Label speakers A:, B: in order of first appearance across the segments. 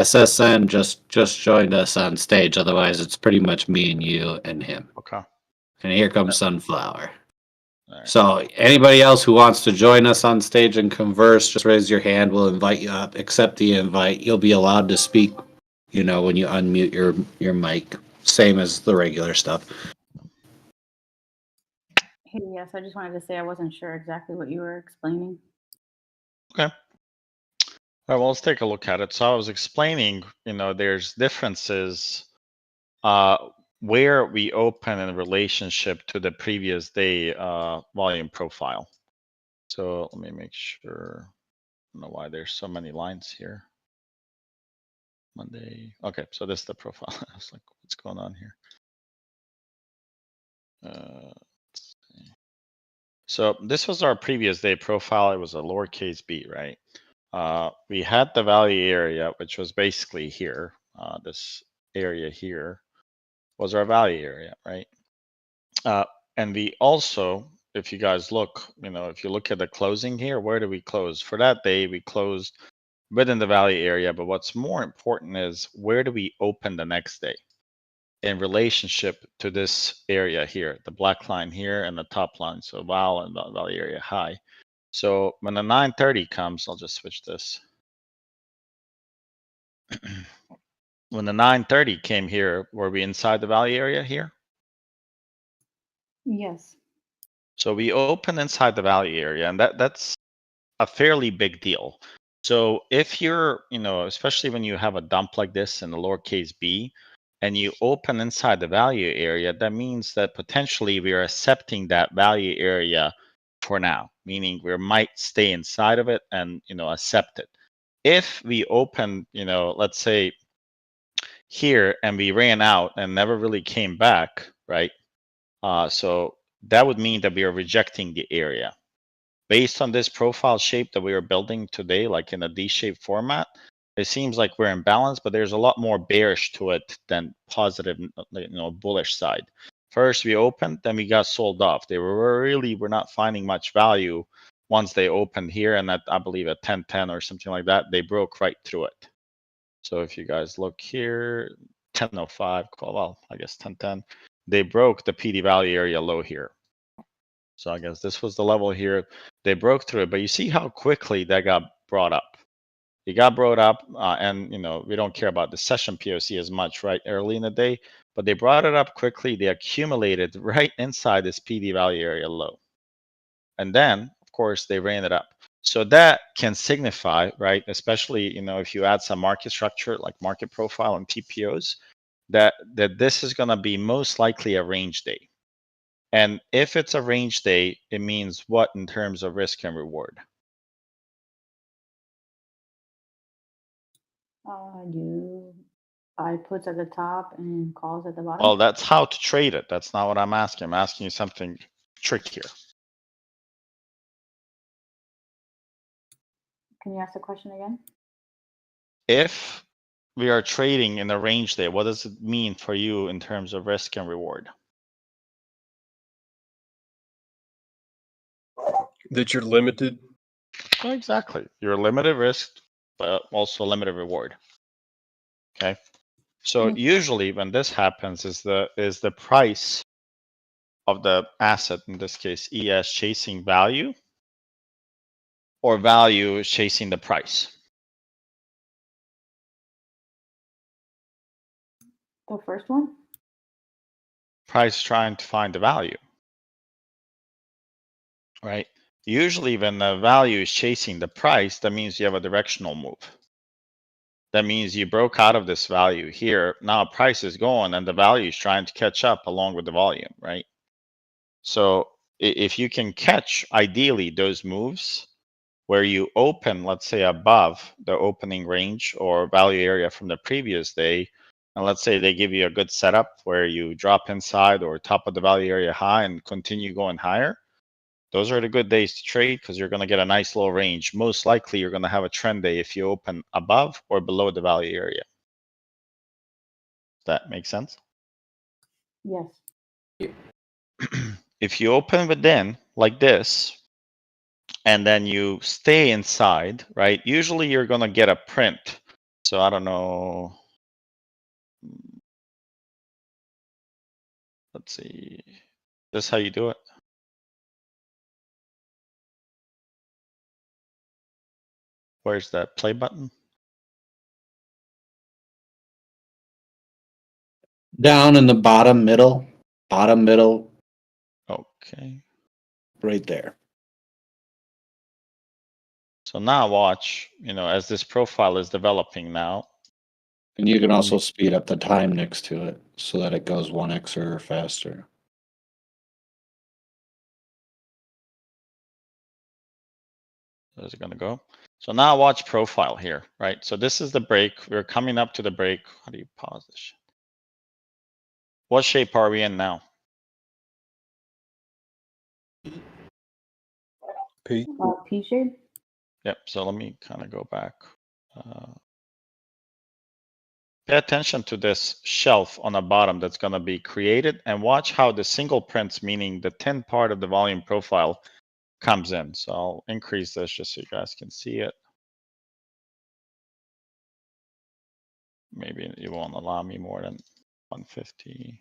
A: SSN just joined us on stage. Otherwise, it's pretty much me and you and him.
B: Okay.
A: And here comes Sunflower.
B: Right.
A: So anybody else who wants to join us on stage and converse, just raise your hand. We'll invite you up. Accept the invite. You'll be allowed to speak, when you unmute your mic. Same as the regular stuff.
C: Hey, yes, I just wanted to say I wasn't sure exactly what you were explaining.
B: Okay. All right, well, let's take a look at it. So I was explaining, there's differences where we open in relationship to the previous day volume profile. So let me make sure. I don't know why there's so many lines here. Monday. Okay, so this is the profile. I was like, what's going on here? Let's see. So this was our previous day profile. It was a lowercase b, right? We had the value area, which was basically here. This area here was our value area, right? And we also, if you guys look, if you look at the closing here, where do we close? For that day, we closed within the value area. But what's more important is where do we open the next day in relationship to this area here, the black line here and the top line. So val and the value area high. So when the 930 comes, I'll just switch this. When the 930 came here, were we inside the value area here?
C: Yes.
B: So we open inside the value area, and that's a fairly big deal. So if you're, especially when you have a dump like this in the lowercase b, and you open inside the value area, that means that potentially we are accepting that value area for now, meaning we might stay inside of it and, accept it. If we open, let's say here and we ran out and never really came back, right? So that would mean that we are rejecting the area. Based on this profile shape that we are building today, like in a D-shaped format, it seems like we're in balance, but there's a lot more bearish to it than positive, bullish side. First we opened, then we got sold off. We're not finding much value once they opened here, and I believe at 1010 or something like that, they broke right through it. So if you guys look here, 1005, well, I guess 1010, they broke the PD value area low here. So I guess this was the level here. They broke through it, but you see how quickly that got brought up. It got brought up, and we don't care about the session POC as much, right, early in the day, but they brought it up quickly. They accumulated right inside this PD value area low. And then, of course, they ran it up. So that can signify, right, especially, if you add some market structure like market profile and TPOs, that this is going to be most likely a range day. And if it's a range day, it means what in terms of risk and reward?
C: You buy puts at the top and calls at the bottom.
B: Well, that's how to trade it. That's not what I'm asking. I'm asking you something trickier.
C: Can you ask the question again?
B: If we are trading in a range day, what does it mean for you in terms of risk and reward?
D: That you're limited.
B: Well, exactly. You're limited risk, but also limited reward. Okay. So usually when this happens is the price of the asset, in this case ES, chasing value, or value is chasing the price.
C: The first one?
B: Price trying to find the value. Right? Usually when the value is chasing the price, that means you have a directional move. That means you broke out of this value here. Now price is going and the value is trying to catch up along with the volume, right? So if you can catch, ideally, those moves where you open, let's say, above the opening range or value area from the previous day, and let's say they give you a good setup where you drop inside or top of the value area high and continue going higher, those are the good days to trade because you're going to get a nice low range. Most likely, you're going to have a trend day if you open above or below the value area. Does that make sense?
C: Yes.
B: If you open within like this, and then you stay inside, right? Usually you're going to get a print So I don't know. Let's see. This is how you do it. Where's that play button?
A: Down in the bottom middle,
B: Okay.
A: right there.
B: So now watch, as this profile is developing now.
A: And you can also speed up the time next to it so that it goes 1x or faster.
B: There's it gonna go. So now watch profile here, right? So this is the break. We're coming up to the break. How do you pause this shit? What shape are we in now?
D: P.
C: P shape.
B: Yep. So let me kind of go back. Pay attention to this shelf on the bottom that's going to be created and watch how the single prints, meaning the 10 part of the volume profile, comes in. So I'll increase this just so you guys can see it. Maybe you won't allow me more than 150.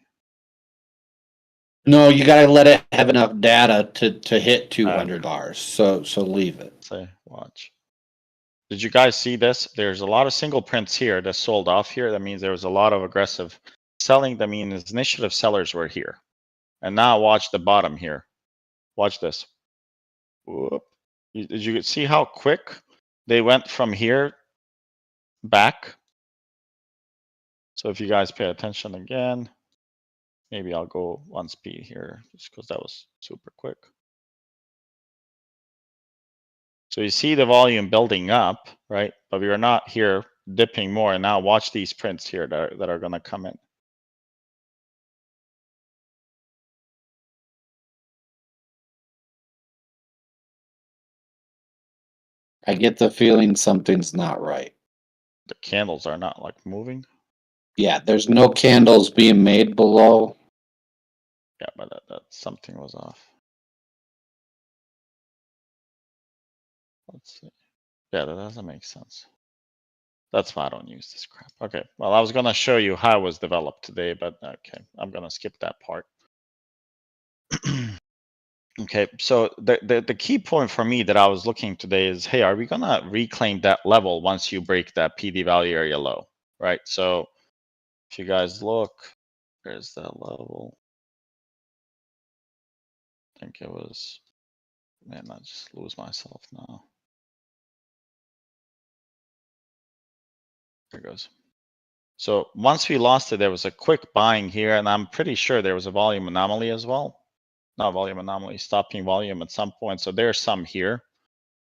A: No, you gotta let it have enough data to hit 200 bars. So leave it.
B: Say, watch. Did you guys see this? There's a lot of single prints here that sold off here. That means there was a lot of aggressive selling. That means initiative sellers were here. And now watch the bottom here. Watch this. Whoop. Did you see how quick they went from here back? So if you guys pay attention again, maybe I'll go 1 speed here just because that was super quick. So you see the volume building up, right? But we are not here dipping more. And now watch these prints here that are going to come in.
A: I get the feeling something's not right.
B: The candles are not like moving.
A: Yeah, there's no candles being made below.
B: Yeah, but that something was off. Let's see. Yeah, that doesn't make sense. That's why I don't use this crap. Okay, well, I was going to show you how it was developed today, but okay, I'm going to skip that part. Okay, so the key point for me that I was looking today is, hey, are we going to reclaim that level once you break that PD value area low, right? So if you guys look, there's that level. I think it was, man, I just lose myself now. There it goes. So once we lost it, there was a quick buying here, and I'm pretty sure there was a volume anomaly as well. Not volume anomaly, stopping volume at some point. So there's some here,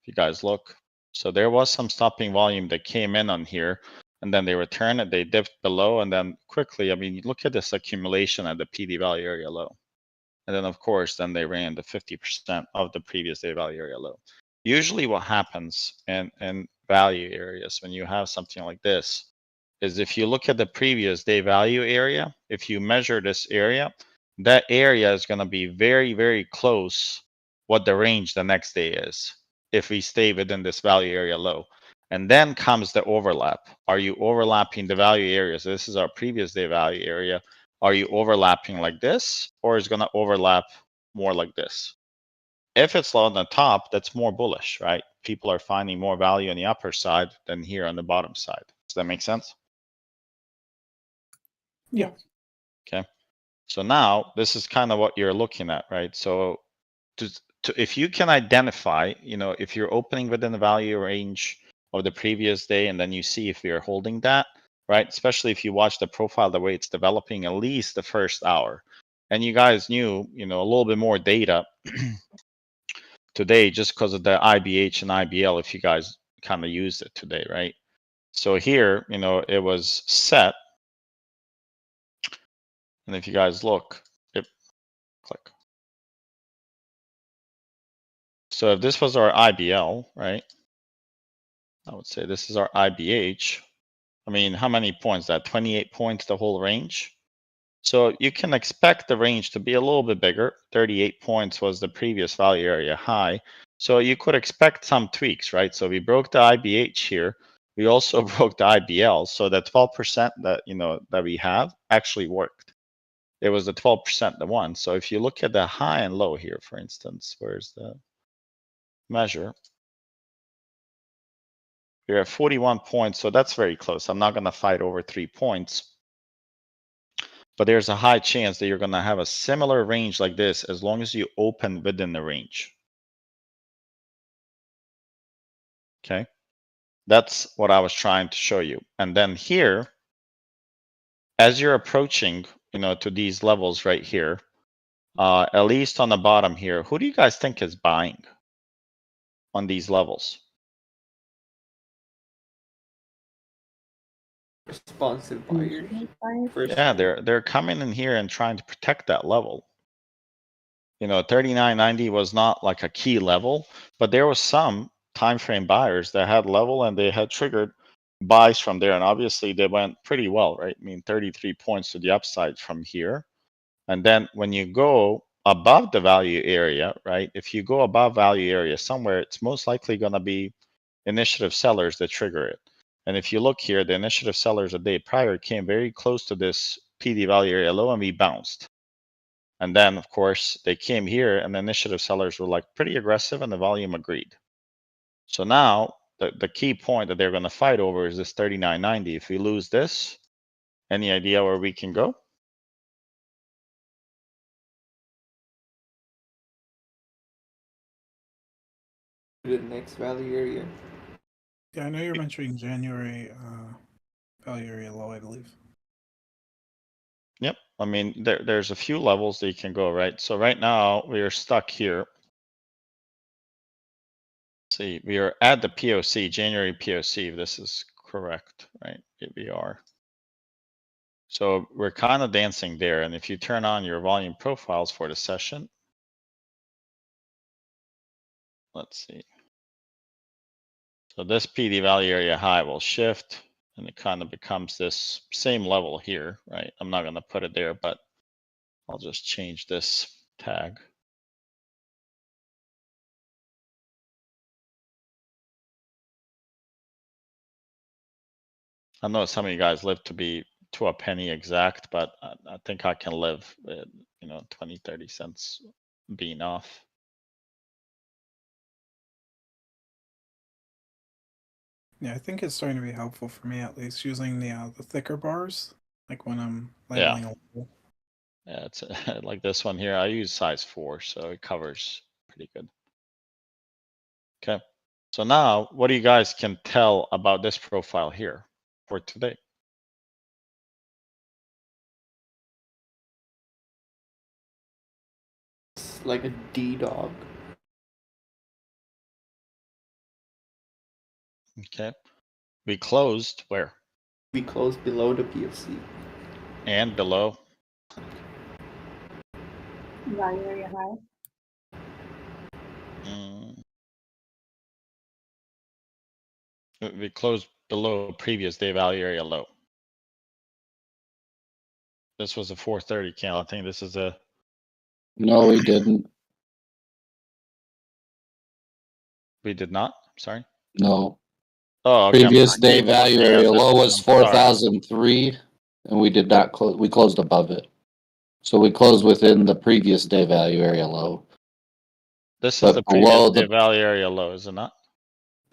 B: if you guys look. So there was some stopping volume that came in on here, and then they returned it, they dipped below, and then quickly, I mean, look at this accumulation at the PD value area low. And then, of course, then they ran to 50% of the previous day value area low. Usually what happens in value areas when you have something like this is if you look at the previous day value area, if you measure this area, that area is going to be very, very close what the range the next day is if we stay within this value area low. And then comes the overlap. Are you overlapping the value areas? This is our previous day value area. Are you overlapping like this, or is it going to overlap more like this? If it's low on the top, that's more bullish, right? People are finding more value on the upper side than here on the bottom side. Does that make sense?
A: Yeah.
B: Okay. So now this is kind of what you're looking at, right? So if you can identify, if you're opening within the value range of the previous day, and then you see if you're holding that, right? Especially if you watch the profile, the way it's developing, at least the first hour. And you guys knew, a little bit more data today just because of the IBH and IBL, if you guys kind of used it today, right? So here, it was set. And if you guys look, click. So if this was our IBL, right? I would say this is our IBH. I mean, how many points? That 28 points, the whole range. So you can expect the range to be a little bit bigger. 38 points was the previous value area high. So you could expect some tweaks, right? So we broke the IBH here. we also broke the IBL. So the 12% that, that we have actually worked. It was the 12% the one. So if you look at the high and low here, for instance, where's the measure? You're at 41 points, so that's very close. I'm not going to fight over 3 points. But there's a high chance that you're going to have a similar range like this as long as you open within the range. Okay. That's what I was trying to show you. And then here, as you're approaching, to these levels right here, at least on the bottom here, who do you guys think is buying on these levels?
E: Responsive buyers.
B: Yeah, they're coming in here and trying to protect that level. 39.90 was not like a key level, but there was some time frame buyers that had level and they had triggered buys from there, and obviously they went pretty well, right? I mean, 33 points to the upside from here. And then when you go above the value area, right? If you go above value area somewhere, it's most likely going to be initiative sellers that trigger it. And if you look here, the initiative sellers a day prior came very close to this PD value area low and we bounced. And then, of course, they came here and the initiative sellers were like pretty aggressive and the volume agreed. So now the key point that they're going to fight over is this 39.90. If we lose this, any idea where we can go?
E: The next value area.
F: Yeah, I know you're mentioning January value area low, I believe.
B: Yep. I mean, there's a few levels that you can go, right? So right now we are stuck here. See, we are at the POC, January POC, if this is correct, right? We are. So we're kind of dancing there. And if you turn on your volume profiles for the session, let's see. So this PD value area high will shift and it kind of becomes this same level here, right? I'm not going to put it there, but I'll just change this tag. I know some of you guys live to be to a penny exact, but I think I can live with, 20, 30 cents being off.
F: Yeah, I think it's starting to be helpful for me at least using the thicker bars, like when I'm
B: Yeah.
F: labeling a level.
B: Yeah, it's like this one here. I use size 4, so it covers pretty good. Okay. So now what do you guys can tell about this profile here for today?
E: It's like a D-dog.
B: Okay. We closed where?
E: We closed below the PFC.
B: And below.
C: Value area high.
B: We closed below previous day value area low. This was a 430 candle. I think this is a.
A: No, we didn't.
B: We did not. Sorry.
A: No.
B: Oh, okay.
A: Previous day
B: Previous
A: value
B: day,
A: area
B: this
A: low
B: one,
A: was
B: I'm sorry.
A: 4,003, and we did not close. We closed above it, so we closed within the previous day value area low.
B: This is
A: But
B: the
A: below
B: previous day
A: the,
B: value area low, is it not?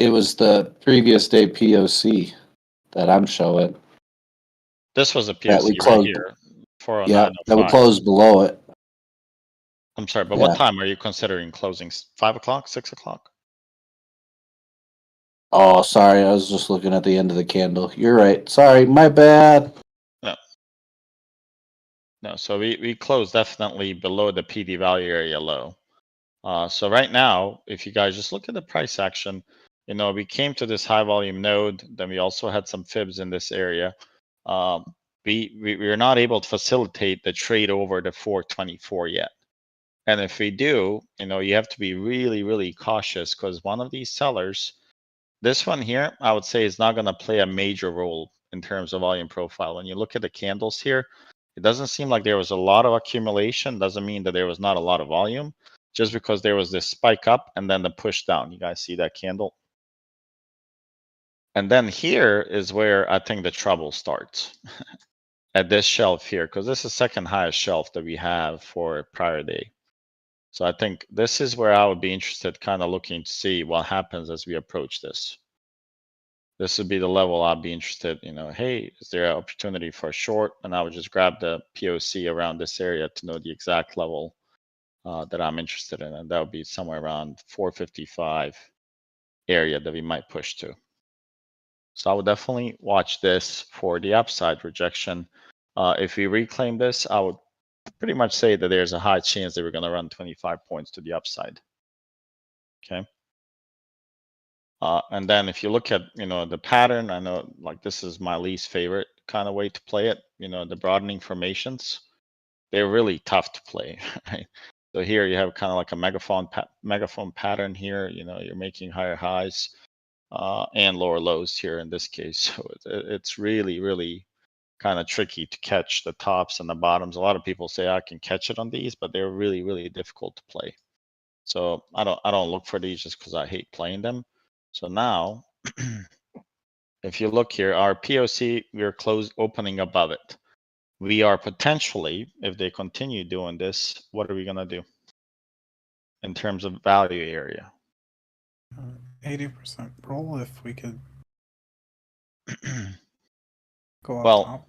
A: it was the previous day POC that I'm showing.
B: This was a
A: That we
B: POC right
A: closed.
B: here.
A: Yeah, that we
B: 409.05.
A: closed below it.
B: I'm sorry, but
A: Yeah.
B: what time are you considering closing? 5 o'clock, 6 o'clock?
A: Oh, sorry, I was just looking at the end of the candle. You're right. Sorry, my bad.
B: No, so we closed definitely below the PD value area low. So right now, if you guys just look at the price action, we came to this high volume node, then we also had some fibs in this area. We are not able to facilitate the trade over the 424 yet. And if we do, you have to be really, really cautious because one of these sellers, this one here, I would say is not going to play a major role in terms of volume profile. When you look at the candles here, it doesn't seem like there was a lot of accumulation. Doesn't mean that there was not a lot of volume, just because there was this spike up and then the push down. You guys see that candle? And then here is where I think the trouble starts at this shelf here, because this is second highest shelf that we have for prior day. So I think this is where I would be interested, kind of looking to see what happens as we approach this. This would be the level I'd be interested, hey, is there an opportunity for a short? And I would just grab the POC around this area to know the exact level that I'm interested in. And that would be somewhere around 455 area that we might push to. So I would definitely watch this for the upside rejection. If we reclaim this, I would pretty much say that there's a high chance that we're going to run 25 points to the upside. Okay. And then if you look at, the pattern, I know like this is my least favorite kind of way to play it. The broadening formations, they're really tough to play, right? So here you have kind of like a megaphone pattern here. You're making higher highs and lower lows here in this case. So it's really, really kind of tricky to catch the tops and the bottoms. A lot of people say I can catch it on these, but they're really, really difficult to play. So I don't look for these just because I hate playing them. So now, if you look here, our POC, we're opening above it. We are potentially, if they continue doing this, what are we gonna do in terms of value area?
F: 80% roll if we could go up
B: Well,
F: top.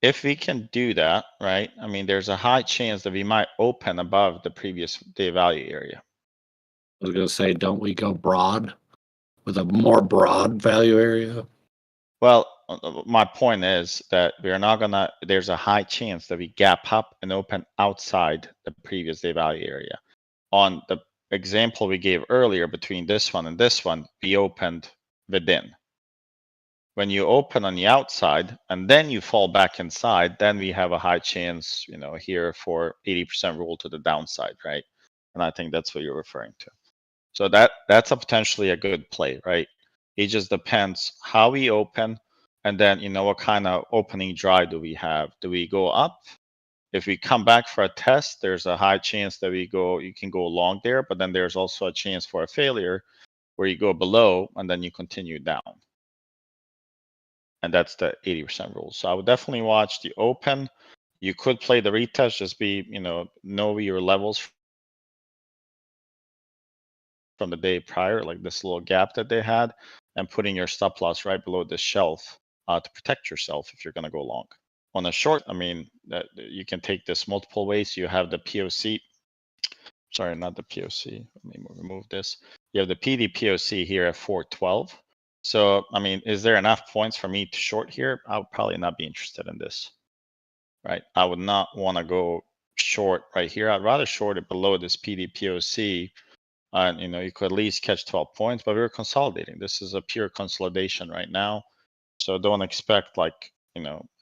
B: if we can do that, right? I mean, there's a high chance that we might open above the previous day value area.
A: I was gonna say, don't we go broad with a more broad value area?
B: Well, my point is that we're not gonna, there's a high chance that we gap up and open outside the previous day value area. On the example we gave earlier between this one and this one, we opened within. When you open on the outside and then you fall back inside, then we have a high chance, here for 80% roll to the downside, right? And I think that's what you're referring to. So that's a potentially a good play, right? It just depends how we open, and then what kind of opening drive do we have? Do we go up? If we come back for a test, there's a high chance that you can go long there, but then there's also a chance for a failure where you go below and then you continue down. And that's the 80% rule. So I would definitely watch the open. You could play the retest, just be, know your levels from the day prior, like this little gap that they had, and putting your stop loss right below this shelf to protect yourself if you're going to go long. On a short, I mean, you can take this multiple ways. You have the POC. Sorry, not the POC. Let me remove this. You have the PD POC here at 412. So, I mean, is there enough points for me to short here? I would probably not be interested in this, right? I would not want to go short right here. I'd rather short it below this PD POC. And, you could at least catch 12 points, but we're consolidating. This is a pure consolidation right now. So don't expect like,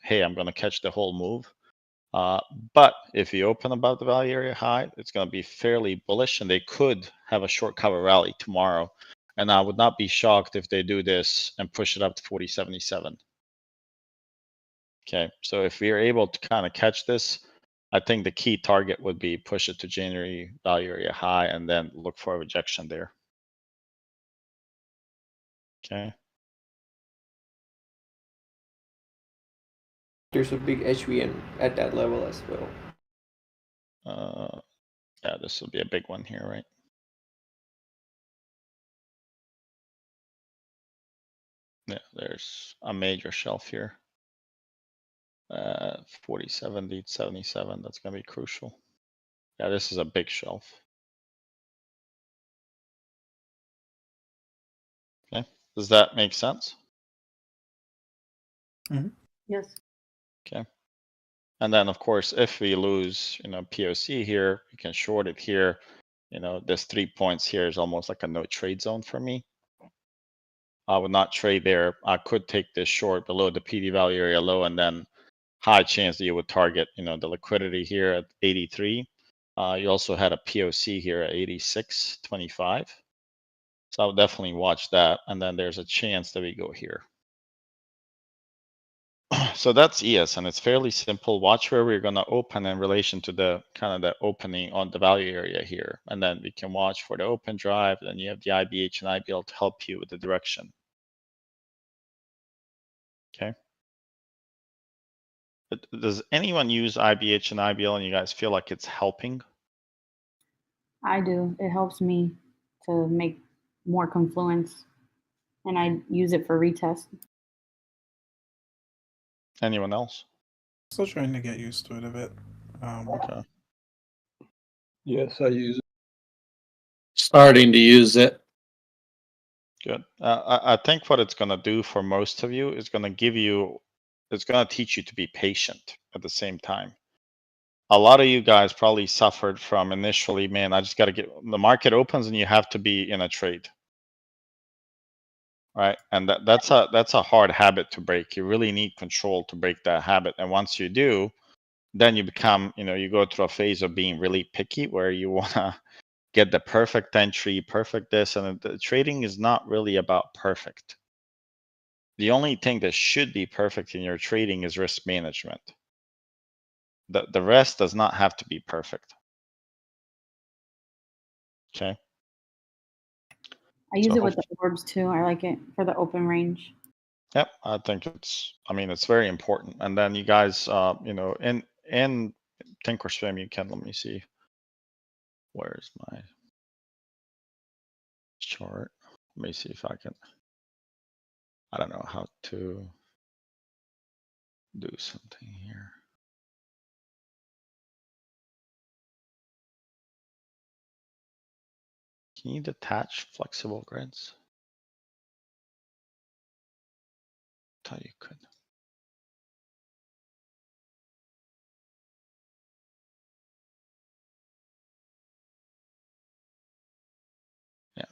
B: hey, I'm going to catch the whole move. But if you open above the value area high, it's going to be fairly bullish, and they could have a short cover rally tomorrow. And I would not be shocked if they do this and push it up to 40.77. Okay, so if we are able to kind of catch this, I think the key target would be push it to January value area high and then look for a rejection there. Okay.
E: There's a big HVN at that level as well.
B: Yeah, this will be a big one here, right? Yeah, there's a major shelf here. 40.70, 77, that's gonna be crucial. Yeah, this is a big shelf. Okay, does that make sense?
C: Yes.
B: Okay. And then of course, if we lose, POC here, we can short it here. This 3 points here is almost like a no trade zone for me. I would not trade there. I could take this short below the PD value area low, and then high chance that you would target, the liquidity here at 83. You also had a POC here at 86.25. So I would definitely watch that. And then there's a chance that we go here. So that's ES, and it's fairly simple. Watch where we're going to open in relation to the kind of the opening on the value area here. And then we can watch for the open drive. Then you have the IBH and IBL to help you with the direction. Does anyone use IBH and IBL and you guys feel like it's helping?
C: I do. It helps me to make more confluence, and I use it for retest.
B: Anyone else?
F: Still trying to get used to it a bit.
B: Okay.
D: Yes, I use it.
A: Starting to use it.
B: Good. I think what it's going to do for most of you is going to give you, it's going to teach you to be patient at the same time. A lot of you guys probably suffered from initially, man, I just got to get, the market opens and you have to be in a trade. Right. And that's a hard habit to break. You really need control to break that habit. And once you do, then you become, you go through a phase of being really picky where you want to get the perfect entry, perfect this, and the trading is not really about perfect. The only thing that should be perfect in your trading is risk management. The rest does not have to be perfect. Okay.
C: I use
B: So
C: it with the orbs too. I like it for the open range.
B: Yep, I think it's very important. And then you guys, in Thinkorswim, you can, let me see. Where's my chart? Let me see if I can, I don't know how to do something here. Can you detach flexible grids? Thought you could. Yeah.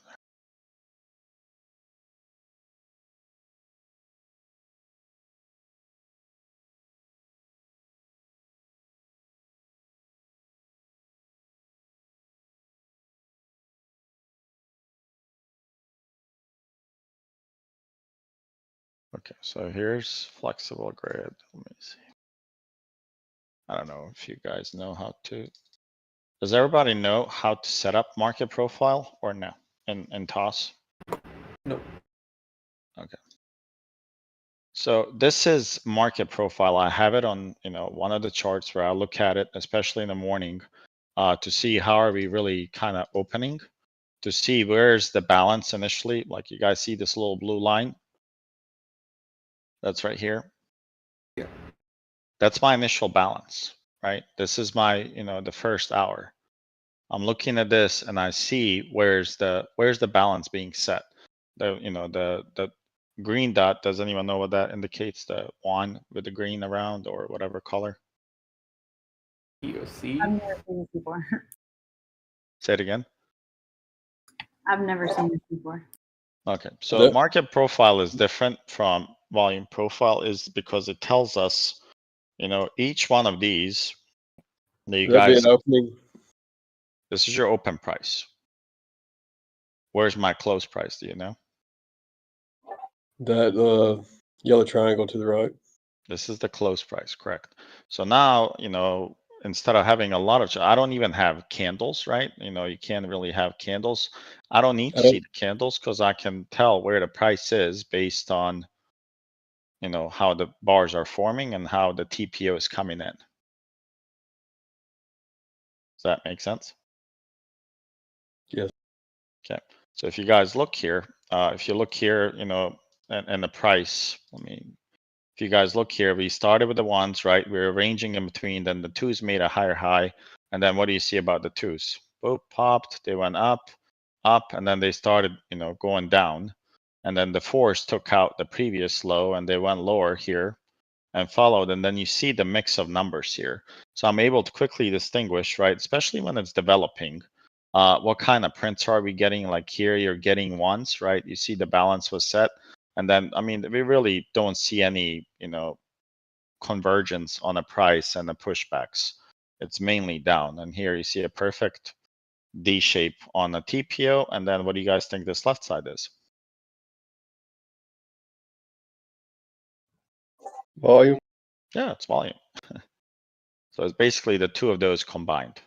B: Okay, so here's flexible grid. Let me see. I don't know if you guys know how to. Does everybody know how to set up market profile or no in TOS?
E: No.
B: Okay. So this is market profile. I have it on one of the charts where I look at it, especially in the morning, to see how are we really kind of opening, to see where's the balance initially. Like you guys see this little blue line. That's right here.
E: Yeah.
B: That's my initial balance, right? This is my, the first hour. I'm looking at this and I see where's the balance being set. The green dot, does anyone know what that indicates? The one with the green around or whatever color?
E: POC.
C: I've never seen this before.
B: Say it again.
C: I've never seen this before.
B: Okay, so
D: That-
B: market profile is different from volume profile is because it tells us, each one of these that you
D: Would that be
B: guys,
D: an opening?
B: this is your open price. Where's my close price? Do you know?
D: That yellow triangle to the right.
B: This is the close price, correct? So now, instead of having a lot of, I don't even have candles, right? You can't really have candles. I don't need to see the candles because I can tell where the price is based on, how the bars are forming and how the TPO is coming in. Does that make sense?
D: Yes.
B: Okay. So if you guys look here, if you look here, and the price, if you guys look here, we started with the ones, right? We're arranging in between, then the twos made a higher high. And then what do you see about the twos? Boop, popped, they went up, and then they started, going down. And then the fours took out the previous low and they went lower here and followed. And then you see the mix of numbers here. So I'm able to quickly distinguish, right? Especially when it's developing. What kind of prints are we getting? Like here, you're getting ones, right? You see the balance was set. And then, we really don't see any, convergence on a price and the pushbacks. It's mainly down. And here you see a perfect D shape on a TPO. And then what do you guys think this left side is?
D: Volume.
B: Yeah, it's volume. So it's basically the two of those combined.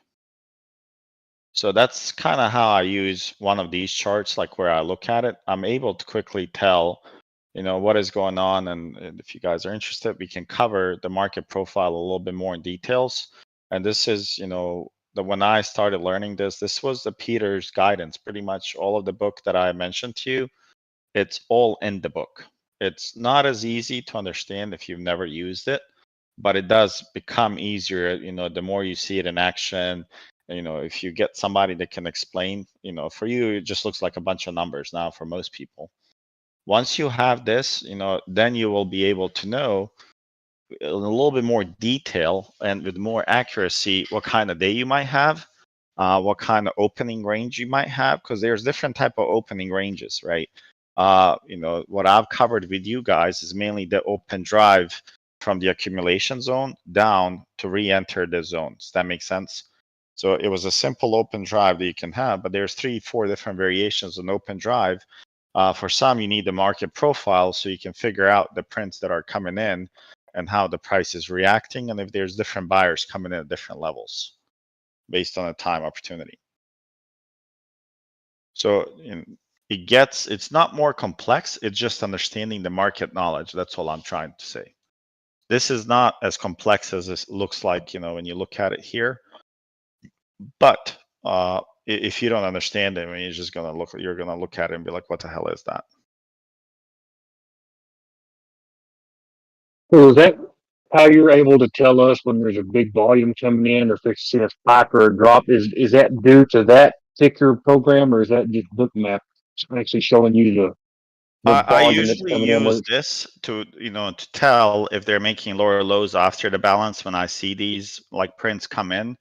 B: So that's kind of how I use one of these charts, like where I look at it. I'm able to quickly tell what is going on. And if you guys are interested, we can cover the market profile a little bit more in details. And this is, when I started learning this was the Peter's guidance. Pretty much all of the book that I mentioned to you, it's all in the book. It's not as easy to understand if you've never used it, but it does become easier, the more you see it in action. If you get somebody that can explain, for you, it just looks like a bunch of numbers now for most people. Once you have this, then you will be able to know in a little bit more detail and with more accuracy what kind of day you might have, what kind of opening range you might have, because there's different type of opening ranges, right? What I've covered with you guys is mainly the open drive from the accumulation zone down to re-enter the zones. That makes sense? So it was a simple open drive that you can have, but there's 3-4 different variations on open drive. For some, you need the market profile so you can figure out the prints that are coming in and how the price is reacting, and if there's different buyers coming in at different levels based on a time opportunity. So it's not more complex, it's just understanding the market knowledge. That's all I'm trying to say. This is not as complex as it looks like, when you look at it here. But if you don't understand it, you're just gonna look at it and be like, what the hell is that?
G: So is that how you're able to tell us when there's a big volume coming in, or if it's a spike or a drop? Is that due to that particular program, or is that just book map actually showing you the
B: I
G: volume that's
B: usually
G: coming in?
B: use this to tell if they're making lower lows after the balance. When I see these like prints come in,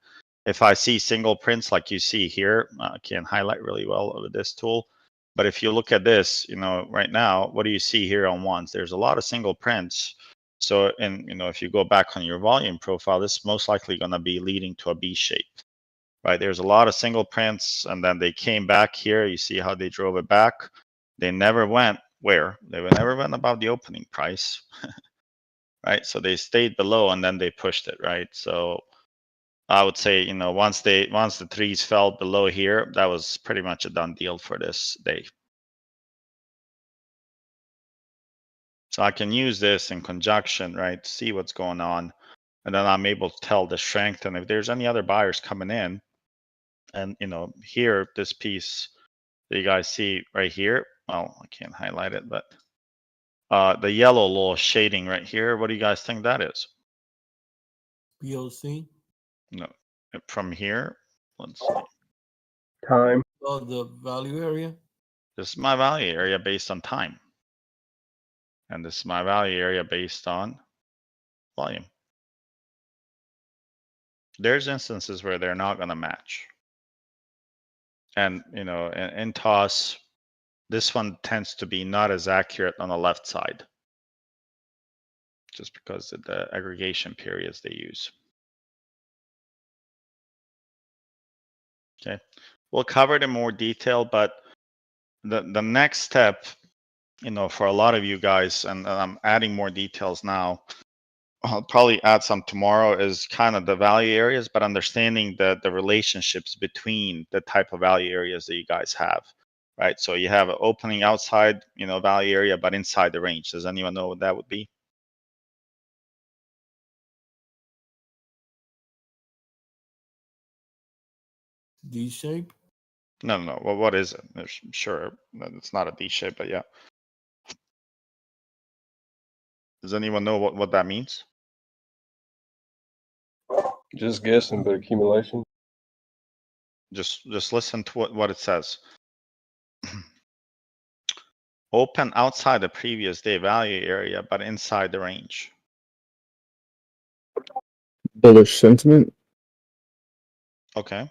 B: if I see single prints like you see here, I can't highlight really well with this tool. But if you look at this, right now, what do you see here on ones? There's a lot of single prints. So, and if you go back on your volume profile, this is most likely going to be leading to a B shape, right? There's a lot of single prints, and then they came back here. You see how they drove it back. They never went where? They never went above the opening price, right? So they stayed below and then they pushed it, right? So I would say, once the threes fell below here, that was pretty much a done deal for this day. So I can use this in conjunction, right, to see what's going on. And then I'm able to tell the strength. And if there's any other buyers coming in, and, here, this piece that you guys see right here, well, I can't highlight it, but the yellow little shading right here, what do you guys think that is?
H: POC?
B: No, from here, let's see.
D: Time.
H: Oh, the value area?
B: This is my value area based on time. And this is my value area based on volume. There's instances where they're not going to match. And, in toss, this one tends to be not as accurate on the left side, just because of the aggregation periods they use. Okay, we'll cover it in more detail, but the next step, for a lot of you guys, and I'm adding more details now, I'll probably add some tomorrow, is kind of the value areas, but understanding the relationships between the type of value areas that you guys have, right? So you have an opening outside, value area, but inside the range. Does anyone know what that would be?
H: D shape?
B: No. Well, what is it? Sure, it's not a D shape, but yeah. Does anyone know what that means?
D: Just guessing, but accumulation.
B: Just listen to what it says. Open outside the previous day value area, but inside the range.
G: Bullish sentiment.
B: Okay.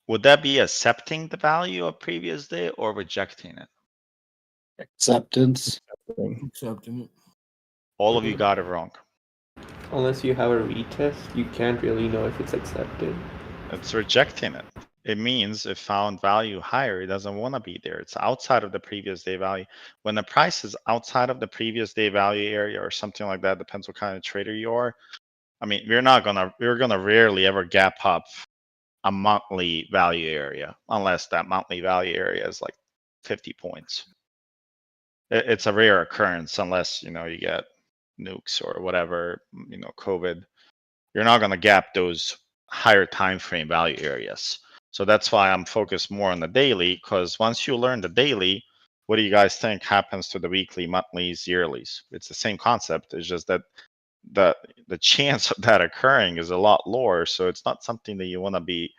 B: Would that be accepting the value of previous day or rejecting it?
A: Acceptance.
H: Accepting it.
B: All of you got it wrong.
E: Unless you have a retest, you can't really know if it's accepted.
B: It's rejecting it. It means if found value higher, it doesn't want to be there. It's outside of the previous day value. When the price is outside of the previous day value area or something like that, depends what kind of trader you are. I mean, we're gonna rarely ever gap up a monthly value area unless that monthly value area is like 50 points. it's a rare occurrence unless, you get nukes or whatever, COVID. You're not going to gap those higher time frame value areas. So that's why I'm focused more on the daily, because once you learn the daily, what do you guys think happens to the weekly, monthlies, yearlies? It's the same concept. It's just that the chance of that occurring is a lot lower. So it's not something that you want to be.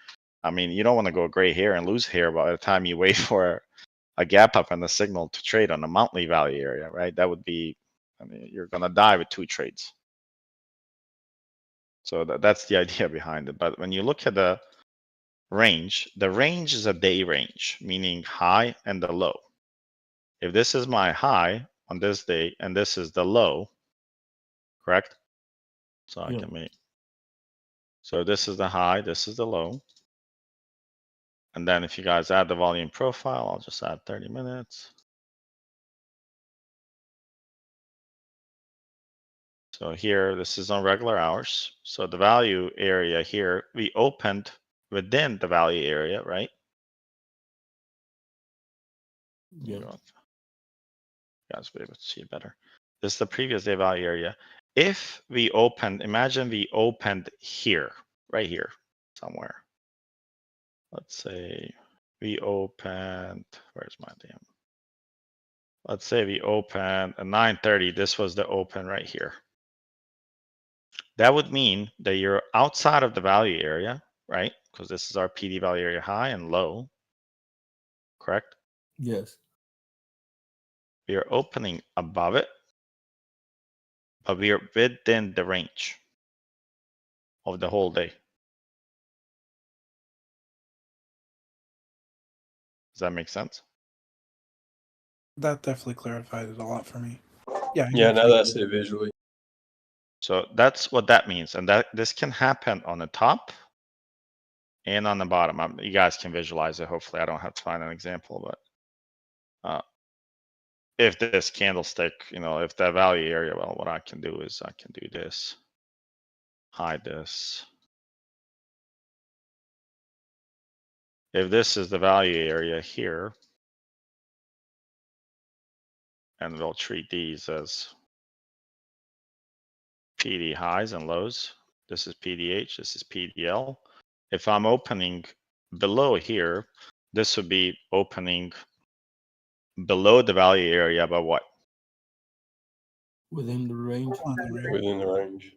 B: I mean, you don't want to go gray hair and lose hair by the time you wait for a gap up in the signal to trade on a monthly value area, right? That would be, I mean, you're going to die with 2 trades. So that's the idea behind it. But when you look at the range is a day range, meaning high and the low. If this is my high on this day and this is the low, correct? So I can make, so this is the high, this is the low. And then if you guys add the volume profile, I'll just add 30 minutes. So here, this is on regular hours. So the value area here, we opened within the value area, right?
H: Yeah.
B: You guys will be able to see it better. This is the previous day value area. If we opened, imagine we opened here, right here, somewhere. Let's say we opened, where's my damn? Let's say we opened at 9:30. This was the open right here. That would mean that you're outside of the value area, right? Because this is our PD value area high and low, correct?
H: Yes.
B: We are opening above it, but we are within the range of the whole day. Does that make sense?
F: That definitely clarified it a lot for me. Yeah.
D: Yeah, now that I see it visually.
B: So that's what that means. And that this can happen on the top and on the bottom. You guys can visualize it. Hopefully I don't have to find an example, but if this candlestick, if that value area, well, what I can do is I can do this, hide this. If this is the value area here, and we'll treat these as PD highs and lows. This is PDH, this is PDL. If I'm opening below here, this would be opening below the value area by what?
H: Within the range.
D: Within the range.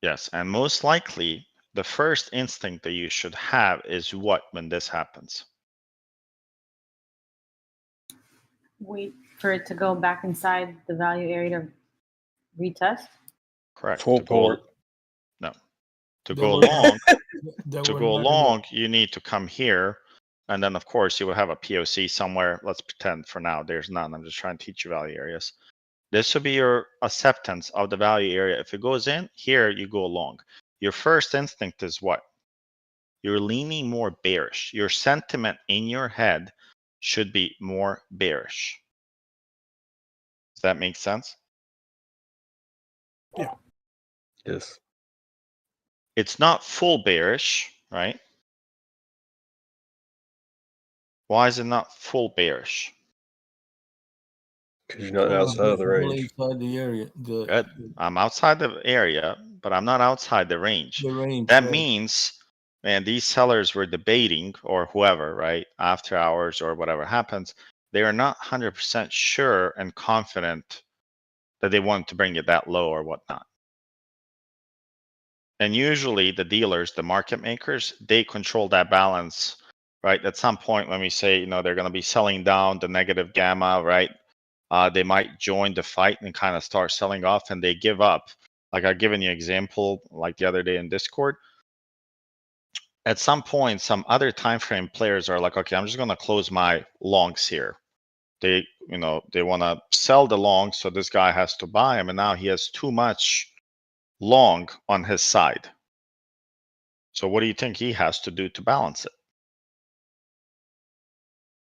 B: Yes, and most likely the first instinct that you should have is what when this happens?
C: Wait for it to go back inside the value area to retest.
B: Correct.
D: Full port.
B: No. To
H: There
B: go
H: were-
B: long,
H: there
B: to
H: were
B: go
H: not
B: long, you need to come here. And then of course you will have a POC somewhere. Let's pretend for now there's none. I'm just trying to teach you value areas. This will be your acceptance of the value area. If it goes in, here you go long. Your first instinct is what? You're leaning more bearish. Your sentiment in your head should be more bearish. Does that make sense?
F: Yeah.
D: Yes.
B: It's not full bearish, right? Why is it not full bearish?
D: Because you're not outside of the
H: well
D: range.
H: inside the area.
B: Good. I'm outside the area, but I'm not outside the range.
H: The range.
B: That
H: right.
B: means, man, these sellers were debating, or whoever, right? After hours or whatever happens, they are not 100% sure and confident that they want to bring it that low or whatnot. And usually the dealers, the market makers, they control that balance, right? At some point when we say, they're going to be selling down the negative gamma, right? They might join the fight and kind of start selling off and they give up. Like I've given you an example like the other day in Discord. At some point, some other time frame players are like, okay, I'm just going to close my longs here. They, they want to sell the long, so this guy has to buy them, and now he has too much long on his side. So what do you think he has to do to balance it?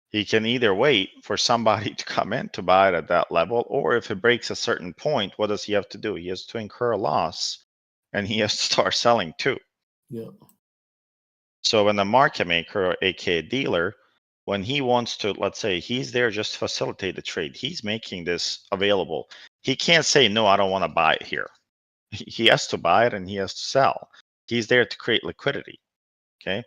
B: He can either wait for somebody to come in to buy it at that level, or if it breaks a certain point, what does he have to do? He has to incur a loss, and he has to start selling too.
H: Yeah.
B: So when the market maker, or aka dealer, when he wants to, let's say he's there just to facilitate the trade, he's making this available. He can't say, no, I don't want to buy it here. He has to buy it and he has to sell. He's there to create liquidity. Okay.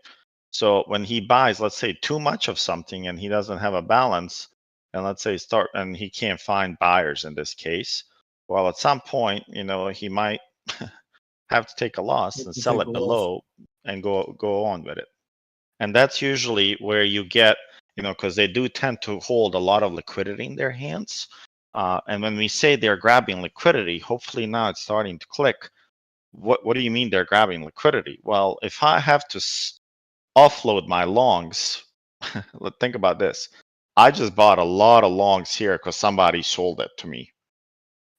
B: So when he buys, let's say too much of something and he doesn't have a balance, and let's say and he can't find buyers in this case, well, at some point, he might have to take a loss and sell it below and go on with it. And that's usually where you get, because they do tend to hold a lot of liquidity in their hands. And when we say they're grabbing liquidity, hopefully now it's starting to click. What do you mean they're grabbing liquidity? Well, if I have to offload my longs, think about this. I just bought a lot of longs here because somebody sold it to me.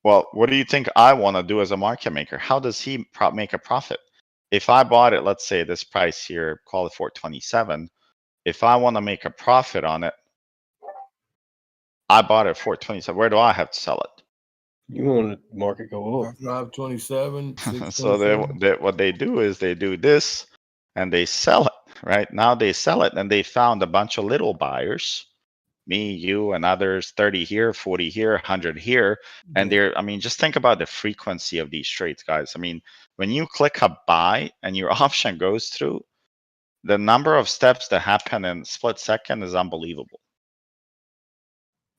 B: Well, what do you think I want to do as a market maker? How does he make a profit? If I bought it, let's say this price here, call it 427. If I want to make a profit on it, I bought it at 427. Where do I have to sell it?
D: You want the market go up.
H: 527.
B: So what they do is they do this and they sell it, right? Now they sell it and they found a bunch of little buyers, me, you, and others, 30 here, 40 here, 100 here. And just think about the frequency of these trades, guys. When you click a buy and your option goes through, the number of steps that happen in split second is unbelievable.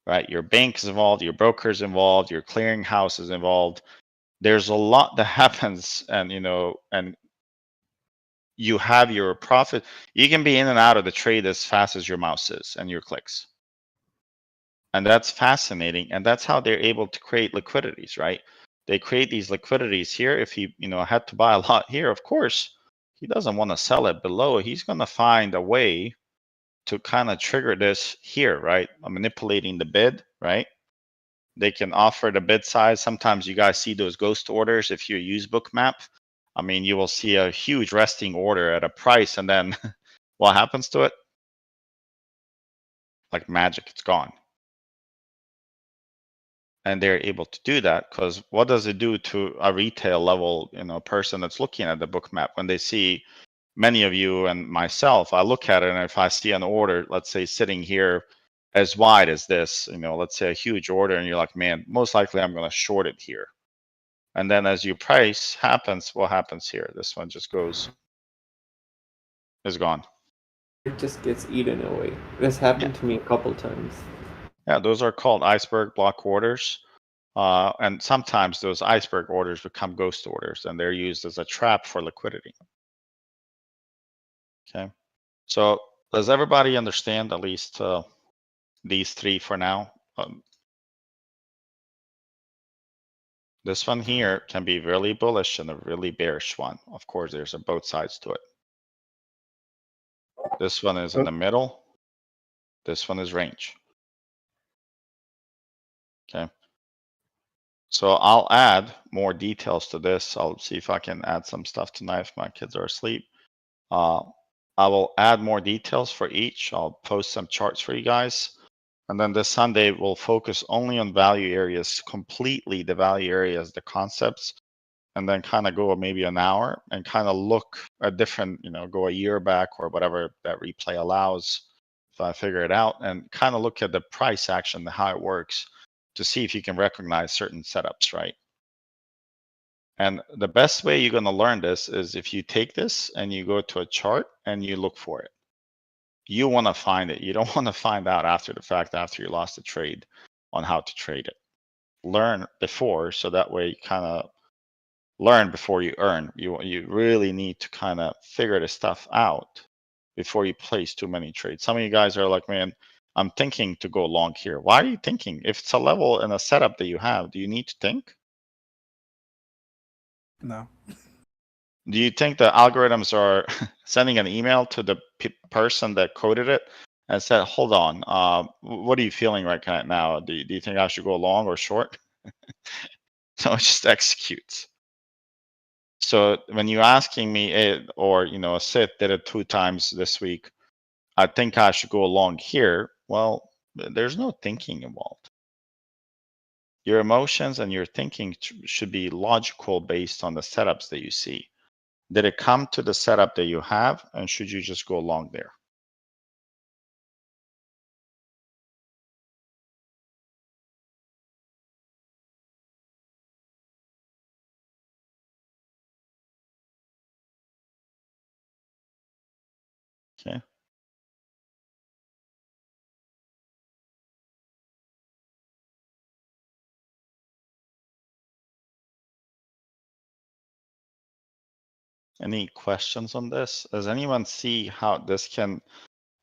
B: Right? Your bank's involved, your broker's involved, your clearinghouse is involved. There's a lot that happens, and you have your profit. You can be in and out of the trade as fast as your mouse is and your clicks. And that's fascinating. And that's how they're able to create liquidities, right? They create these liquidities here. If he, had to buy a lot here, of course, he doesn't want to sell it below. He's going to find a way to kind of trigger this here, right? I'm manipulating the bid, right? They can offer the bid size. Sometimes you guys see those ghost orders. If you use Bookmap, you will see a huge resting order at a price, and then what happens to it? Like magic, it's gone. And they're able to do that because what does it do to a retail level, person that's looking at the Bookmap when they see many of you and myself? I look at it, and if I see an order, let's say sitting here as wide as this, let's say a huge order, and you're like, man, most likely I'm going to short it here. And then as your price happens, what happens here? This one just is gone.
E: It just gets eaten away. This happened to me a couple times.
B: Yeah, those are called iceberg block orders. And sometimes those iceberg orders become ghost orders, and they're used as a trap for liquidity. Okay. So does everybody understand at least these three for now? This one here can be really bullish and a really bearish one. Of course, there's both sides to it. This one is in the middle. This one is range. Okay. So I'll add more details to this. I'll see if I can add some stuff tonight if my kids are asleep. I will add more details for each. I'll post some charts for you guys. And then this Sunday, we'll focus only on value areas, completely the value areas, the concepts, and then kind of go maybe an hour and kind of look at different, go a year back or whatever that replay allows, if I figure it out, and kind of look at the price action, how it works, to see if you can recognize certain setups, right? And the best way you're going to learn this is if you take this and you go to a chart and you look for it. You want to find it. You don't want to find out after the fact, after you lost the trade, on how to trade it. Learn before, so that way you kind of learn before you earn. You really need to kind of figure this stuff out before you place too many trades. Some of you guys are like, man, I'm thinking to go long here. Why are you thinking? If it's a level and a setup that you have, do you need to think?
F: No.
B: Do you think the algorithms are sending an email to the person that coded it and said, hold on, what are you feeling right now? Do you think I should go long or short? So it just executes. So when you're asking me, or Sid did it 2 times this week, I think I should go along here. Well, there's no thinking involved. Your emotions and your thinking should be logical based on the setups that you see. Did it come to the setup that you have, and should you just go along there? Okay. Any questions on this? Does anyone see how this can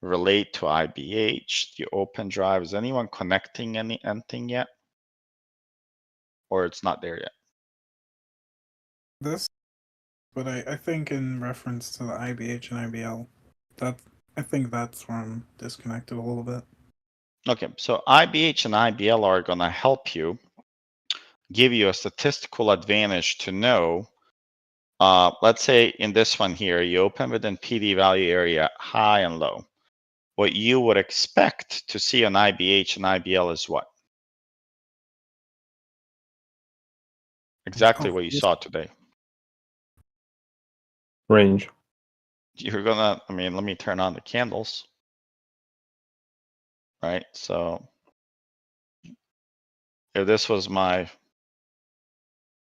B: relate to IBH, the open drive? Is anyone connecting anything yet? Or it's not there yet?
F: This, but I think in reference to the IBH and IBL, I think that's where I'm disconnected a little bit.
B: Okay, so IBH and IBL are going to help you, give you a statistical advantage to know. Let's say in this one here, you open within PD value area high and low. What you would expect to see on IBH and IBL is what? Exactly what you saw today.
D: Range.
B: You're gonna, I mean, let me turn on the candles. Right, so if this was my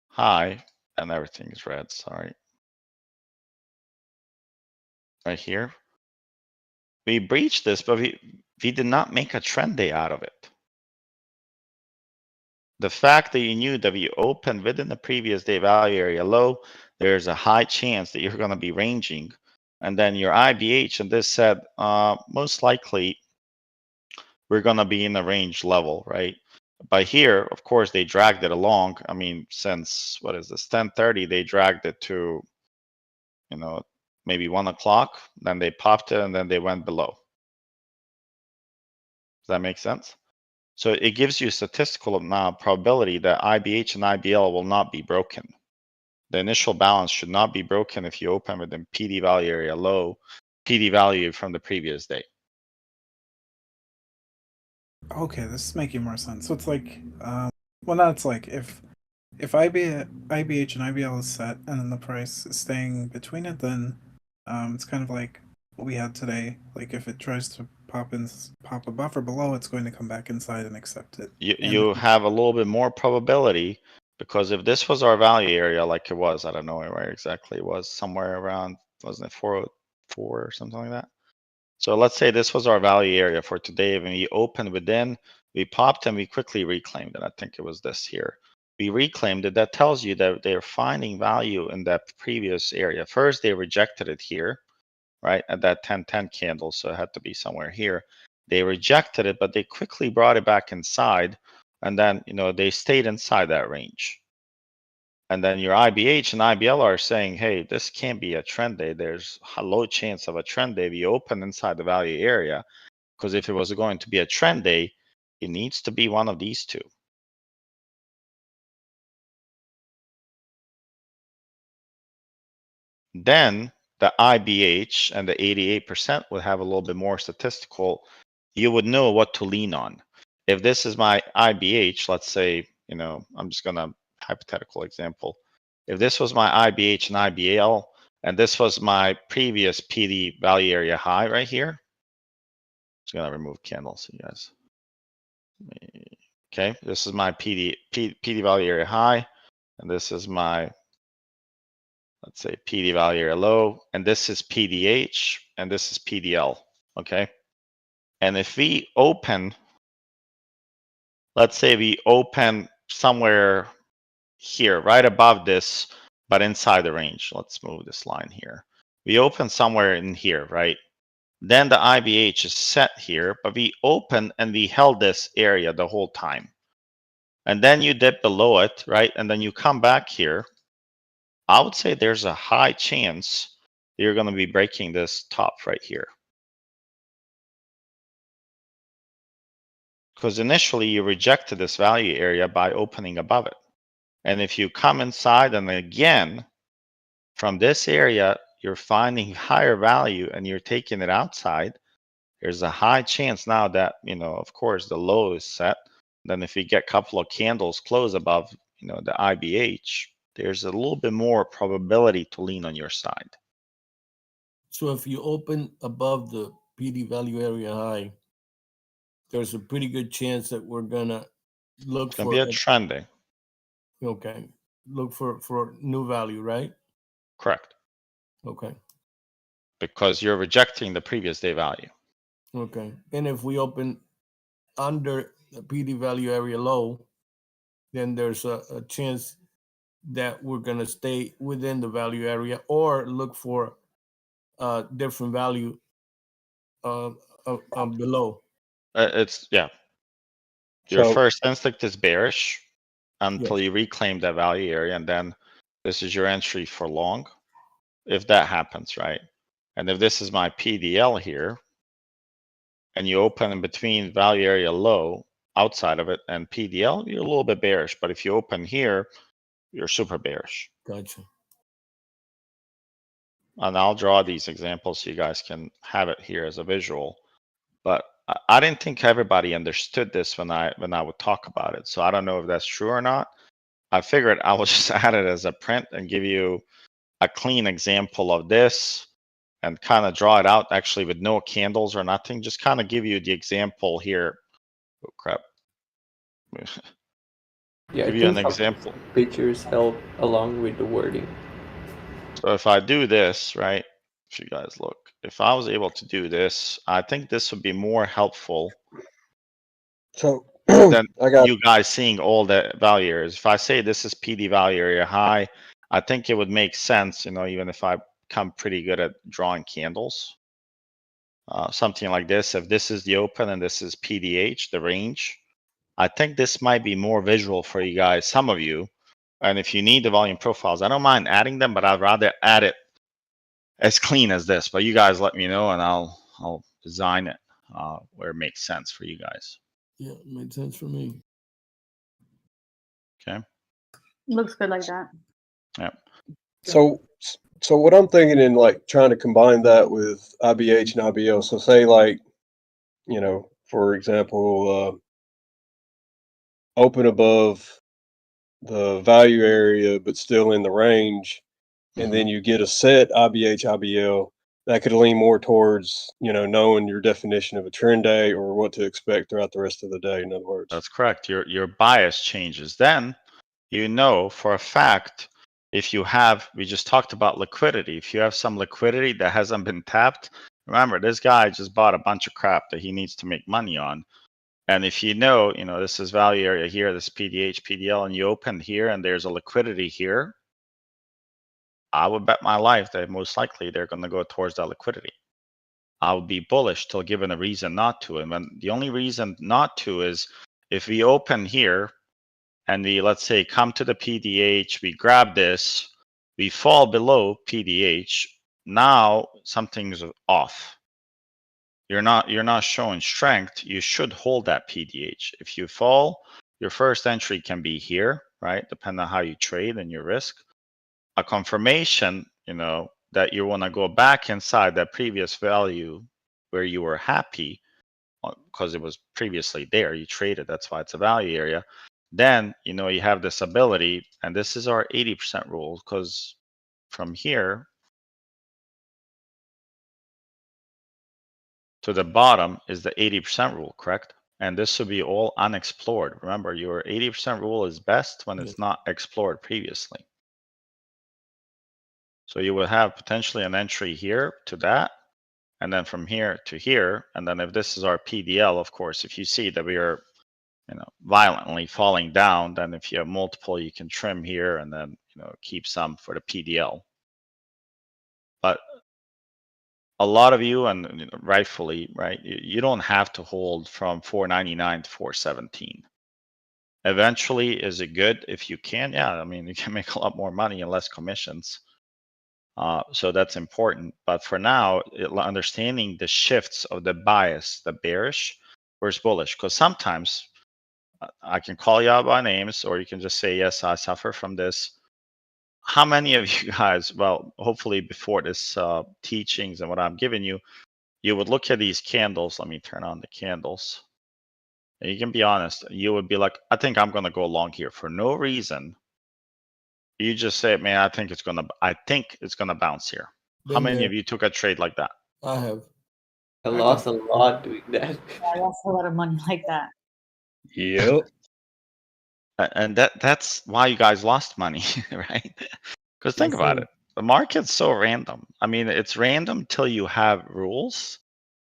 B: high and everything is red, sorry. Right here. We breached this, but we did not make a trend day out of it. The fact that you knew that we opened within the previous day value area low, there's a high chance that you're going to be ranging. And then your IBH, and this said, most likely we're going to be in the range level, right? By here, of course, they dragged it along. I mean, since, what is this, 10:30, they dragged it to, you know, maybe 1 o'clock. Then they popped it and then they went below. Does that make sense? So it gives you a statistical probability that IBH and IBL will not be broken. The initial balance should not be broken if you open within PD value area low, PD value from the previous day.
F: Okay, this is making more sense. So it's like, well, now it's like if IBH and IBL is set and then the price is staying between it, then it's kind of like what we had today. Like if it tries to pop a buffer below, it's going to come back inside and accept it.
B: You have a little bit more probability, because if this was our value area like it was, I don't know where exactly it was, somewhere around, wasn't it 404 or something like that? So let's say this was our value area for today. When we opened within, we popped and we quickly reclaimed it. I think it was this here. We reclaimed it. That tells you that they're finding value in that previous area. First, they rejected it here, right, at that 10-10 candle. So it had to be somewhere here. They rejected it, but they quickly brought it back inside. And then, you know, they stayed inside that range. And then your IBH and IBL are saying, hey, this can't be a trend day. There's a low chance of a trend day. We open inside the value area, because if it was going to be a trend day, it needs to be one of these two. Then the IBH and the 88% would have a little bit more statistical. You would know what to lean on. If this is my IBH, let's say, you know, I'm just gonna hypothetical example. If this was my IBH and IBL, and this was my previous PD value area high right here, just gonna remove candles, so you guys. Okay, this is my PD value area high, and this is my, let's say, PD value area low, and this is PDH, and this is PDL. Okay, and if we open, let's say we open somewhere here, right above this, but inside the range. Let's move this line here. We open somewhere in here, right? Then the IBH is set here, but we open and we held this area the whole time. And then you dip below it, right? And then you come back here. I would say there's a high chance you're going to be breaking this top right here. Because initially you rejected this value area by opening above it. And if you come inside and again, from this area, you're finding higher value and you're taking it outside, there's a high chance now that, you know, of course, the low is set. Then if you get a couple of candles close above, you know, the IBH, there's a little bit more probability to lean on your side.
H: So if you open above the PD value area high, there's a pretty good chance that we're gonna look
B: It's going
H: for
B: to be a trend day.
H: okay, look for new value, right?
B: Correct.
H: Okay.
B: because you're rejecting the previous day value.
H: Okay. And if we open under the PD value area low, then there's a chance that we're going to stay within the value area or look for a different value below.
B: It's, yeah. Your
D: So
B: first instinct is bearish until
H: Yes.
B: you reclaim that value area, and then this is your entry for long, if that happens, right? And if this is my PDL here, and you open in between value area low outside of it and PDL, you're a little bit bearish. But if you open here, you're super bearish.
H: Gotcha.
B: And I'll draw these examples so you guys can have it here as a visual. But I didn't think everybody understood this when I would talk about it. So I don't know if that's true or not. I figured I will just add it as a print and give you a clean example of this and kind of draw it out actually with no candles or nothing. Just kind of give you the example here. Oh crap.
E: Yeah,
B: Give
E: I
B: you an
E: think some
B: example.
E: pictures help along with the wording.
B: So if I do this, right? If you guys look, if I was able to do this, I think this would be more helpful
D: so
B: than
D: I got
B: you guys seeing all the value areas. If I say this is PD value area high, I think it would make sense, you know, even if I become pretty good at drawing candles. Something like this, if this is the open and this is PDH, the range, I think this might be more visual for you guys, some of you. And if you need the volume profiles, I don't mind adding them, but I'd rather add it as clean as this. But you guys let me know and I'll design it where it makes sense for you guys.
H: Yeah, made sense for me.
B: Okay.
C: Looks good like that.
B: Yeah.
D: so what I'm thinking in like trying to combine that with IBH and IBL. So say like, you know, for example, open above the value area but still in the range, and then you get a set IBH IBL that could lean more towards, you know, knowing your definition of a trend day or what to expect throughout the rest of the day, in other words.
B: That's correct. Your bias changes. Then you know for a fact if you have, we just talked about liquidity. If you have some liquidity that hasn't been tapped, remember this guy just bought a bunch of crap that he needs to make money on. And if you know, this is value area here, this PDH, PDL, and you open here and there's a liquidity here, I would bet my life that most likely they're going to go towards that liquidity. I would be bullish till given a reason not to. And when the only reason not to is if we open here and we, let's say, come to the PDH, we grab this, we fall below PDH, now something's off. You're not showing strength. You should hold that PDH. If you fall, your first entry can be here, right? Depending on how you trade and your risk. A confirmation, that you want to go back inside that previous value where you were happy because it was previously there. You traded. That's why it's a value area. Then, you have this ability, and this is our 80% rule, because from here to the bottom is the 80% rule, correct? And this should be all unexplored. Remember, your 80% rule is best when it's not explored previously. So you will have potentially an entry here to that, and then from here to here. And then if this is our PDL, of course, if you see that we are, violently falling down, then if you have multiple, you can trim here and then, keep some for the PDL. But a lot of you, and rightfully, right, you don't have to hold from 499 to 417. Eventually, is it good if you can? Yeah, I mean, you can make a lot more money and less commissions. So that's important. But for now, understanding the shifts of the bias, the bearish versus bullish, because sometimes I can call you out by names, or you can just say, yes, I suffer from this. How many of you guys, well, hopefully before this teachings and what I'm giving you, you would look at these candles. Let me turn on the candles. And you can be honest. You would be like, I think I'm going to go long here for no reason. You just say, man, I think it's going to bounce here. How many of you took a trade like that?
H: I have.
E: I lost a lot doing that.
C: I lost a lot of money like that.
D: Yep.
B: And that's why you guys lost money, right? Because think about it. the market's so random. I mean, it's random till you have rules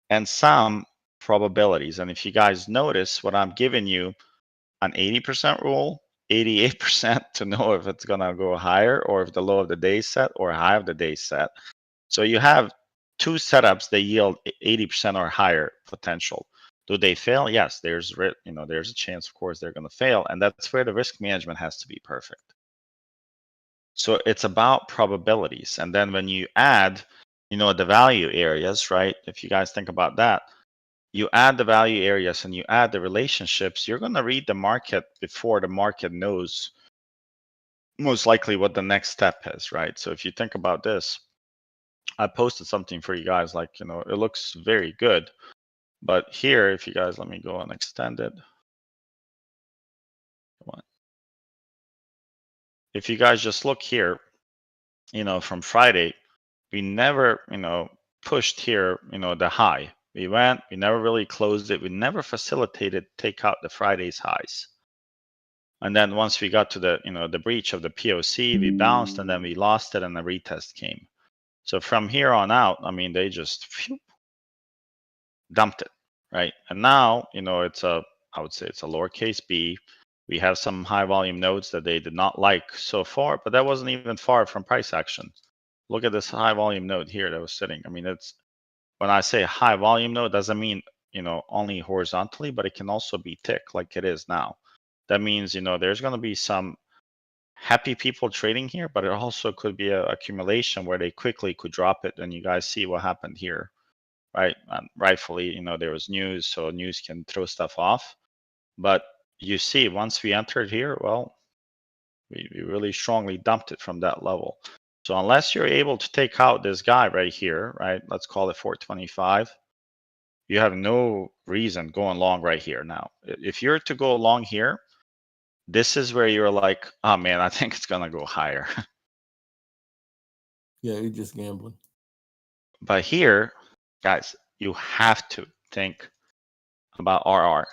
B: and some probabilities. And if you guys notice, what I'm giving you an 80% rule, 88% to know if it's gonna go higher or if the low of the day set or high of the day set. So you have two setups that yield 80% or higher potential. Do they fail? Yes, there's there's a chance, of course, they're going to fail, and that's where the risk management has to be perfect. So it's about probabilities, and then when you add, the value areas, right? If you guys think about that, you add the value areas and you add the relationships, you're going to read the market before the market knows most likely what the next step is, right? So if you think about this, I posted something for you guys, like, it looks very good. But here, if you guys let me go and extend it. Come on. If you guys just look here, from Friday, we never, pushed here, the high. We never really closed it. We never facilitated take out the Friday's highs. And then once we got to the, the breach of the POC, we bounced and then we lost it and the retest came. So from here on out, I mean, they just dumped it, right? And now, I would say it's a lowercase b. We have some high volume nodes that they did not like so far, but that wasn't even far from price action. Look at this high volume node here that was sitting. I mean, when I say high volume node, doesn't mean, only horizontally, but it can also be tick like it is now. That means, there's going to be some happy people trading here, but it also could be an accumulation where they quickly could drop it. And you guys see what happened here, right? And rightfully, there was news, so news can throw stuff off. But you see, once we entered here, well, we really strongly dumped it from that level. So unless you're able to take out this guy right here, right? Let's call it 425. You have no reason going long right here now. If you're to go long here, this is where you're like, oh man, I think it's gonna go higher.
H: Yeah, you're just gambling.
B: But here, guys, you have to think about RR.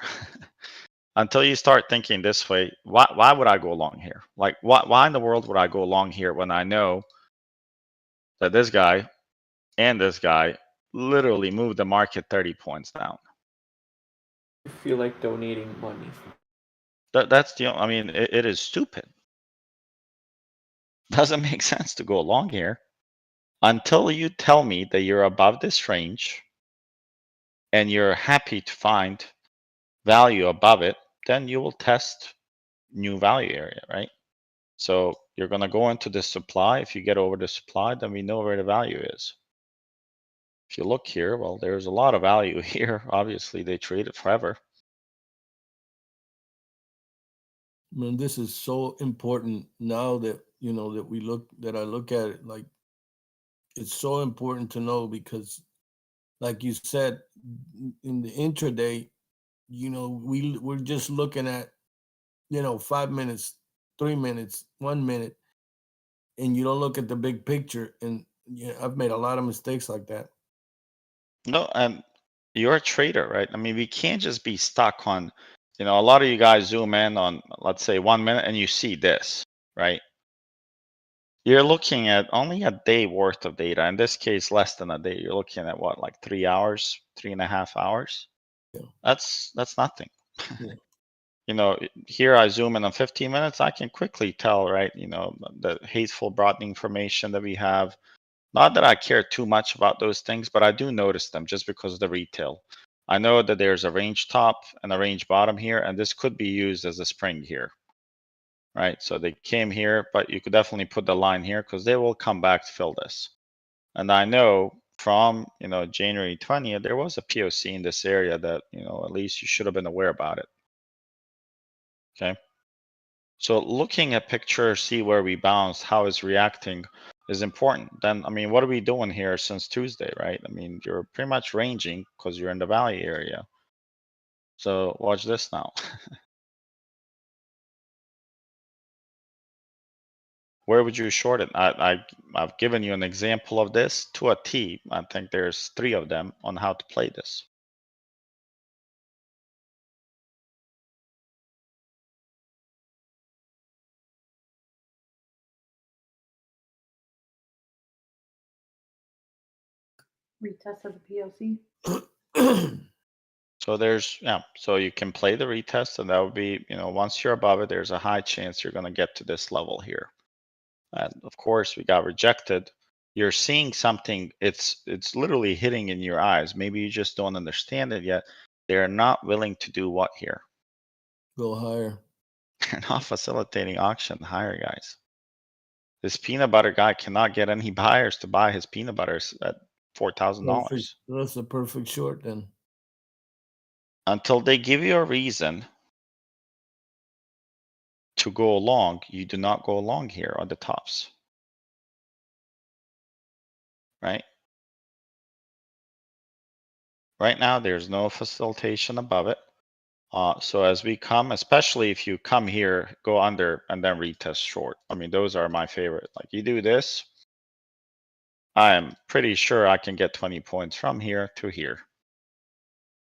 B: Until you start thinking this way, why would I go long here? Like, why in the world would I go long here when I know that this guy and this guy literally moved the market 30 points down?
E: I feel like donating money.
B: That's I mean, it is stupid. Doesn't make sense to go long here until you tell me that you're above this range and you're happy to find value above it, then you will test new value area, right? So you're going to go into the supply. If you get over the supply, then we know where the value is. If you look here, well, there's a lot of value here. Obviously, they traded forever.
H: Man, this is so important now that that I look at it. Like, it's so important to know because, like you said, in the intraday, we're just looking at 5 minutes, 3 minutes, 1 minute, and you don't look at the big picture. And I've made a lot of mistakes like that.
B: No, and you're a trader, right? I mean, we can't just be stuck on, a lot of you guys zoom in on, let's say, 1 minute and you see this, right? You're looking at only a day worth of data. In this case, less than a day. You're looking at what, like 3 hours, 3.5 hours?
H: Yeah.
B: That's nothing.
H: Yeah.
B: Here I zoom in on 15 minutes, I can quickly tell, right? The hateful broadening information that we have. Not that I care too much about those things, but I do notice them just because of the retail. I know that there's a range top and a range bottom here, and this could be used as a spring here, right? So they came here, but you could definitely put the line here because they will come back to fill this. And I know from, January 20th, there was a POC in this area that, at least you should have been aware about it. Okay. So looking at picture, see where we bounced, how it's reacting is important. Then, I mean, what are we doing here since Tuesday, right? I mean, you're pretty much ranging because you're in the value area. So watch this now. Where would you short it? I've given you an example of this to a T. I think there's 3 of them on how to play this.
C: Retest of the POC.
B: So there's, yeah, so you can play the retest, and that would be, once you're above it, there's a high chance you're going to get to this level here. And of course, we got rejected. You're seeing something, it's literally hitting in your eyes. Maybe you just don't understand it yet. They're not willing to do what here?
H: Go higher.
B: They're not facilitating auction higher, guys. This peanut butter guy cannot get any buyers to buy his peanut butters at $4,000.
H: That's a perfect short then.
B: Until they give you a reason to go along, you do not go along here on the tops. Right? Right now, there's no facilitation above it. So as we come, especially if you come here, go under and then retest short. I mean, those are my favorite. Like you do this, I am pretty sure I can get 20 points from here to here.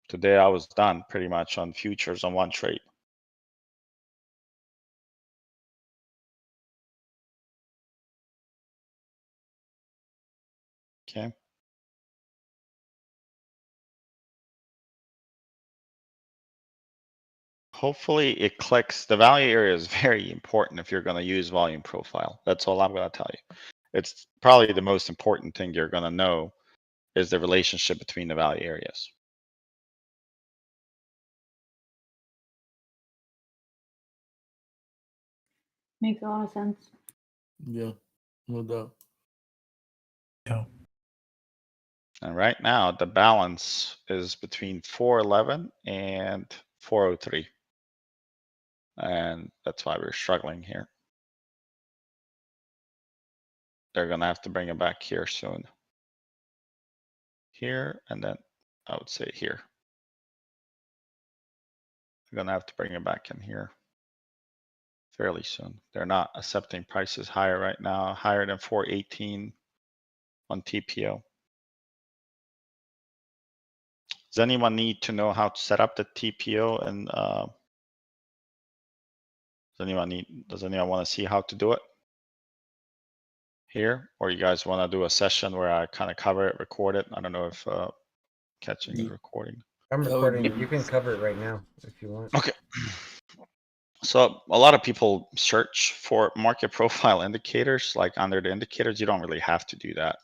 B: Today I was done pretty much on futures on one trade. Okay. Hopefully it clicks. The value area is very important if you're going to use volume profile. That's all I'm going to tell you. It's probably the most important thing you're going to know is the relationship between the value areas.
C: Makes a lot of sense.
H: Yeah, no doubt.
F: Yeah.
B: And right now the balance is between 411 and 403. And that's why we're struggling here. They're going to have to bring it back here soon. Here, and then I would say here. They're going to have to bring it back in here fairly soon. They're not accepting prices higher right now, higher than 418 on TPO. Does anyone need to know how to set up the TPO? And does anyone want to see how to do it here? Or you guys want to do a session where I kind of cover it, record it? I don't know if catching is recording.
I: I'm
H: That would
I: recording
H: be-
I: it. You can cover it right now if you want.
B: Okay. So a lot of people search for market profile indicators, like under the indicators. You don't really have to do that.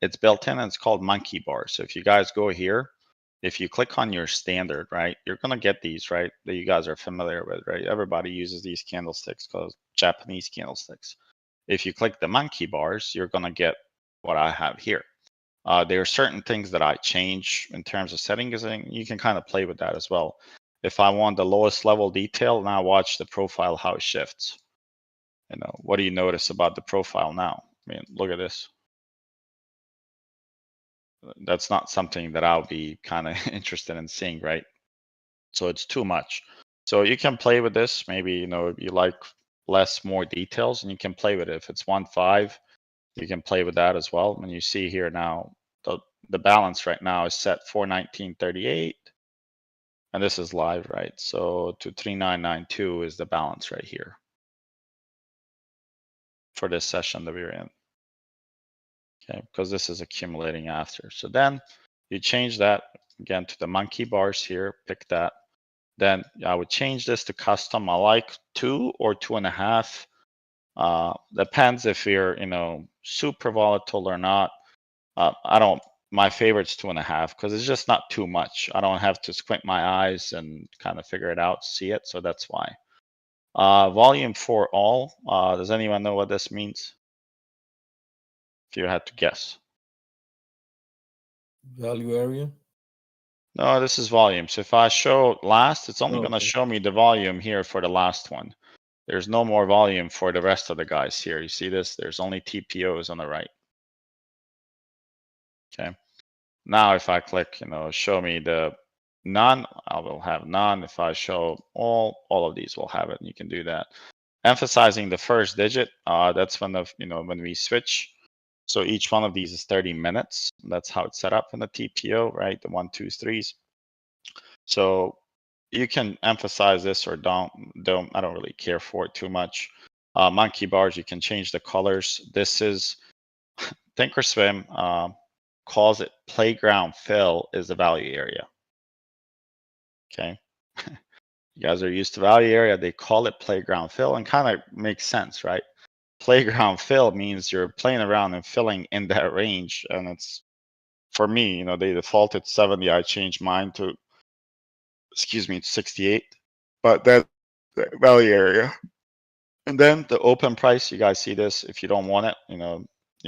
B: It's built in and it's called monkey bars. So if you guys go here, if you click on your standard, right, you're going to get these, right, that you guys are familiar with, right? Everybody uses these candlesticks called Japanese candlesticks. If you click the monkey bars, you're going to get what I have here. There are certain things that I change in terms of settings, and you can kind of play with that as well. If I want the lowest level detail, now watch the profile, how it shifts. What do you notice about the profile now? I mean, look at this. That's not something that I'll be kind of interested in seeing, right? So it's too much. So you can play with this. Maybe, if you like more details, and you can play with it. If it's 1.5, you can play with that as well. And you see here now, the balance right now is set 419.38. And this is live, right? So to 3992 is the balance right here for this session that we're in. Okay, because this is accumulating after. So then you change that again to the monkey bars here, pick that. Then I would change this to custom. I like 2 or 2.5. Depends if you're, super volatile or not. My favorite's 2.5 because it's just not too much. I don't have to squint my eyes and kind of figure it out, see it. So that's why. Volume for all. Does anyone know what this means? If you had to guess.
H: Value area.
B: No, this is volume. So if I show last, it's only going to
H: Okay.
B: show me the volume here for the last one. There's no more volume for the rest of the guys here. You see this? There's only TPOs on the right. Okay. Now if I click, show me the none, I will have none. If I show all of these will have it, and you can do that. Emphasizing the first digit, that's when when we switch. So each one of these is 30 minutes. That's how it's set up in the TPO, right? The 1, 2, 3s. So you can emphasize this or don't. I don't really care for it too much. Monkey bars, you can change the colors. This is Thinkorswim. calls it playground fill is the value area. Okay. You guys are used to value area. They call it playground fill, and kind of makes sense, right? Playground fill means you're playing around and filling in that range. And it's, for me, they defaulted 70. I changed mine to, excuse me, 68. But that's the value area. And then the open price, you guys see this. If you don't want it, you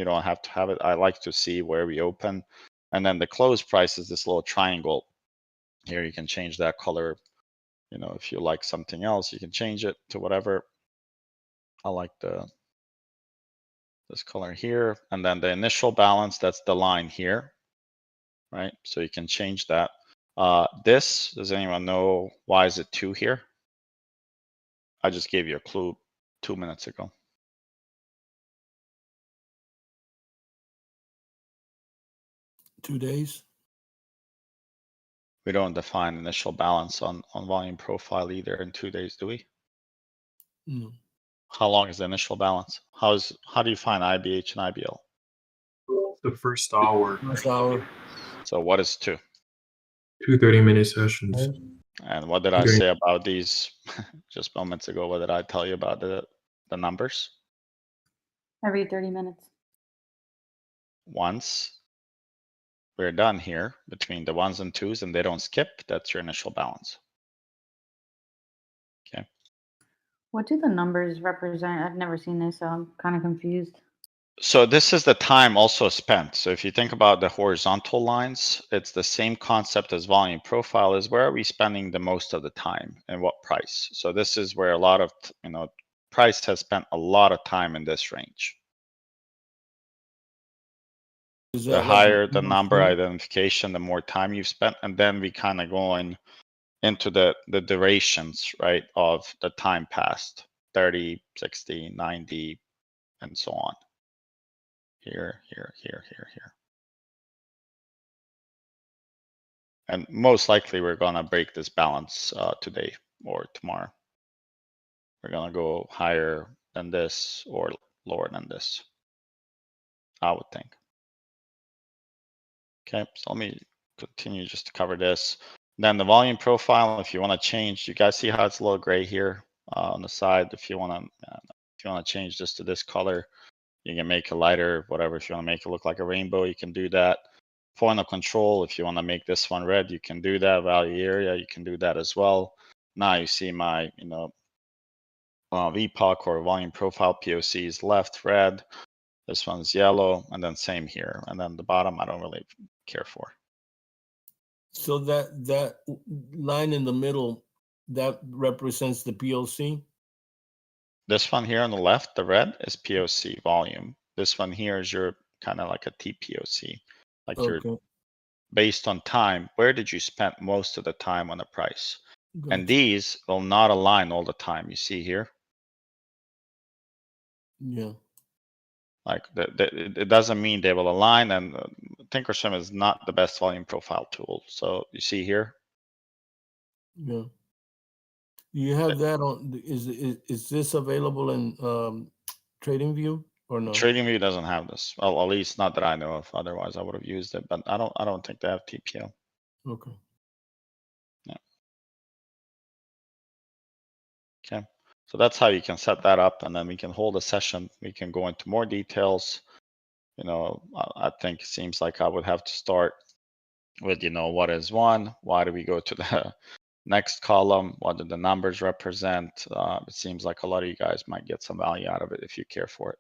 B: don't have to have it. I like to see where we open. And then the close price is this little triangle. Here you can change that color. If you like something else, you can change it to whatever. I like this color here. And then the initial balance, that's the line here, right? So you can change that. Does anyone know why is it 2 here? I just gave you a clue 2 minutes ago.
H: Two days.
B: We don't define initial balance on volume profile either in 2 days, do we?
H: No.
B: How long is the initial balance? How do you find IBH and IBL?
J: The first hour.
H: First hour.
B: So what is 2?
J: 2 30-minute sessions.
B: And what did I say about these just moments ago? What did I tell you about the numbers?
C: Every 30 minutes.
B: Once we're done here between the 1s and 2s and they don't skip, that's your initial balance. Okay.
C: What do the numbers represent? I've never seen this, so I'm kind of confused.
B: So this is the time also spent. So if you think about the horizontal lines, it's the same concept as volume profile. Is where are we spending the most of the time and what price? So this is where a lot of, price has spent a lot of time in this range. The higher the number identification, the more time you've spent, and then we kind of go into the durations, right, of the time passed, 30, 60, 90, and so on. Here. And most likely we're gonna break this balance today or tomorrow. We're gonna go higher than this or lower than this, I would think. Okay, so let me continue just to cover this. Then the volume profile, if you want to change, you guys see how it's a little gray here on the side. If you want to change this to this color, you can make it lighter, whatever. If you want to make it look like a rainbow, you can do that. Point of control, if you want to make this one red, you can do that. Value area, you can do that as well. Now you see my, VPOC or volume profile POC is left red. This one's yellow, and then same here. And then the bottom, I don't really care for.
H: So that line in the middle, that represents the POC?
B: This one here on the left, the red, is POC volume. This one here is your kind of like a TPOC. Like you're based on time, where did you spend most of the time on the price? Gotcha. And these will not align all the time. You see here?
H: Yeah.
B: Like it doesn't mean they will align, and Thinkorswim is not the best volume profile tool. So you see here?
H: Yeah. You have that on, is this available in TradingView or no?
B: TradingView doesn't have this. Well, at least not that I know of. Otherwise I would have used it, but I don't think they have TPO.
H: Okay.
B: Yeah. Okay. So that's how you can set that up, and then we can hold a session. We can go into more details. I think it seems like I would have to start with, what is 1? Why do we go to the next column? What do the numbers represent? It seems like a lot of you guys might get some value out of it if you care for it.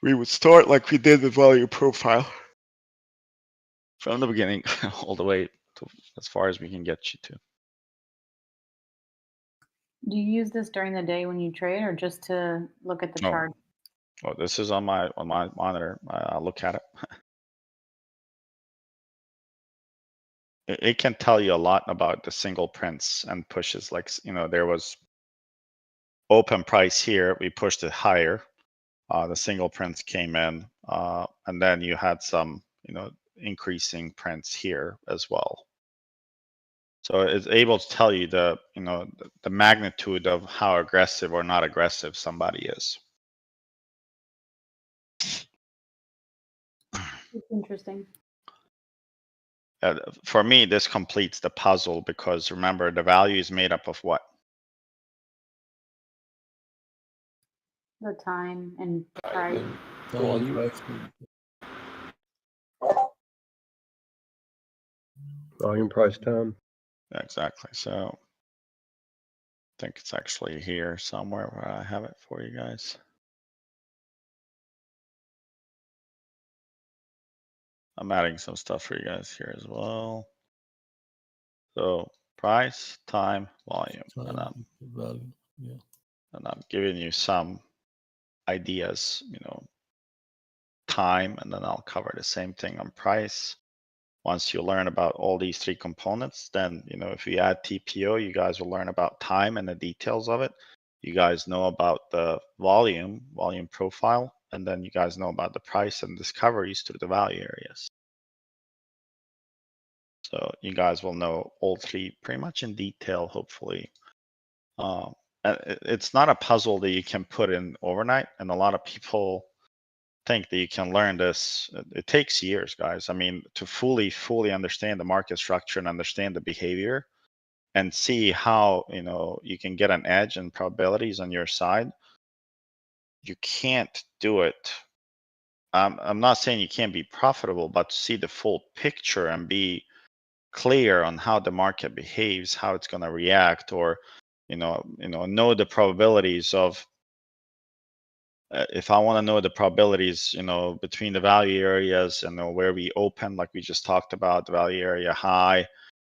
B: We would start like we did with value profile from the beginning all the way to as far as we can get you to.
C: Do you use this during the day when you trade, or just to look at the chart?
B: Oh, this is on my monitor. I'll look at it. It can tell you a lot about the single prints and pushes. Like, there was open price here. We pushed it higher. The single prints came in, and then you had some, increasing prints here as well. So it's able to tell you the magnitude of how aggressive or not aggressive somebody is.
C: It's interesting.
B: For me, this completes the puzzle because remember, the value is made up of what?
C: The time and price.
H: Volume.
D: Volume, price, time.
B: Exactly. So I think it's actually here somewhere where I have it for you guys. I'm adding some stuff for you guys here as well. So price, time, volume, and
H: Value. Yeah.
B: I'm giving you some ideas, time, and then I'll cover the same thing on price. Once you learn about all these three components, then, if you add TPO, you guys will learn about time and the details of it. You guys know about the volume profile, and then you guys know about the price and discoveries through the value areas. So you guys will know all three pretty much in detail, hopefully. It's not a puzzle that you can put in overnight, and a lot of people think that you can learn this. It takes years, guys. I mean, to fully understand the market structure and understand the behavior and see how, you can get an edge and probabilities on your side. You can't do it. I'm not saying you can't be profitable, but to see the full picture and be clear on how the market behaves, how it's going to react, or know the probabilities of if I want to know the probabilities, between the value areas and where we open, like we just talked about, the value area high,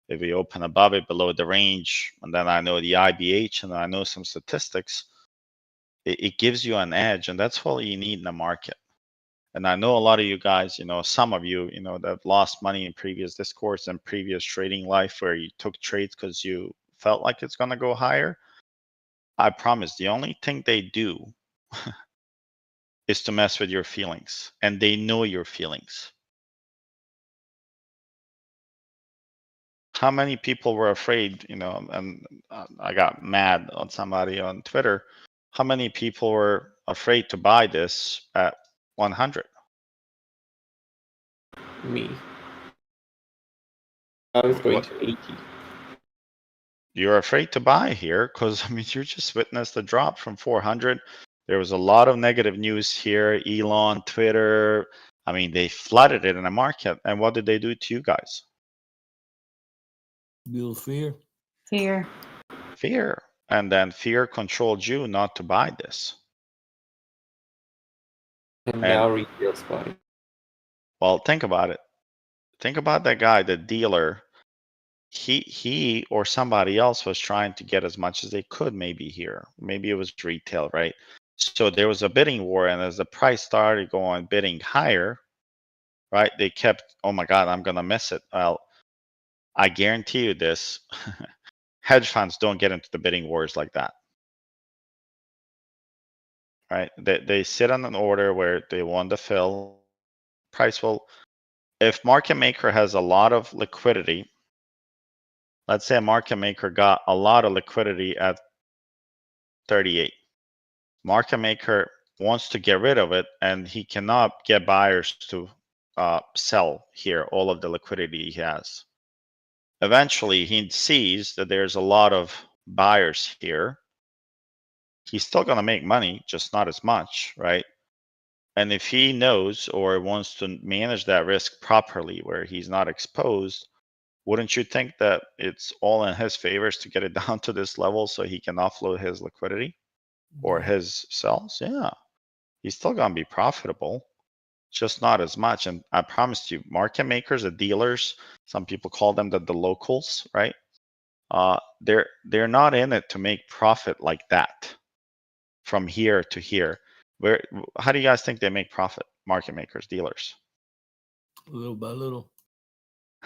B: if we open above it, below the range, and then I know the IBH and I know some statistics, it gives you an edge, and that's all you need in the market. And I know a lot of you guys, some of you, that have lost money in previous discourse and previous trading life where you took trades because you felt like it's going to go higher. I promise the only thing they do is to mess with your feelings, and they know your feelings. How many people were afraid, and I got mad on somebody on Twitter. How many people were afraid to buy this at 100?
E: Me. I was going to 80.
B: You're afraid to buy here because, you just witnessed a drop from 400. There was a lot of negative news here. Elon, Twitter. They flooded it in the market. And what did they do to you guys?
H: Build fear.
C: Fear.
B: Fear. And then fear controlled you not to buy this.
E: And now retail's buying.
B: Well, think about it. Think about that guy, the dealer. He or somebody else was trying to get as much as they could maybe here. Maybe it was retail, right? So there was a bidding war, and as the price started going bidding higher, right, they kept, oh my God, I'm going to miss it. Well, I guarantee you this, hedge funds don't get into the bidding wars like that. Right? They sit on an order where they want to fill. Price will, if market maker has a lot of liquidity, let's say a market maker got a lot of liquidity at 38. Market maker wants to get rid of it, and he cannot get buyers to sell here all of the liquidity he has. Eventually, he sees that there's a lot of buyers here. He's still going to make money, just not as much, right? And if he knows or wants to manage that risk properly where he's not exposed, wouldn't you think that it's all in his favors to get it down to this level so he can offload his liquidity or his sells? Yeah, he's still going to be profitable, just not as much. And I promise you, market makers, the dealers, some people call them the locals, right? They're not in it to make profit like that from here to here. How do you guys think they make profit? Market makers, dealers.
H: Little by little.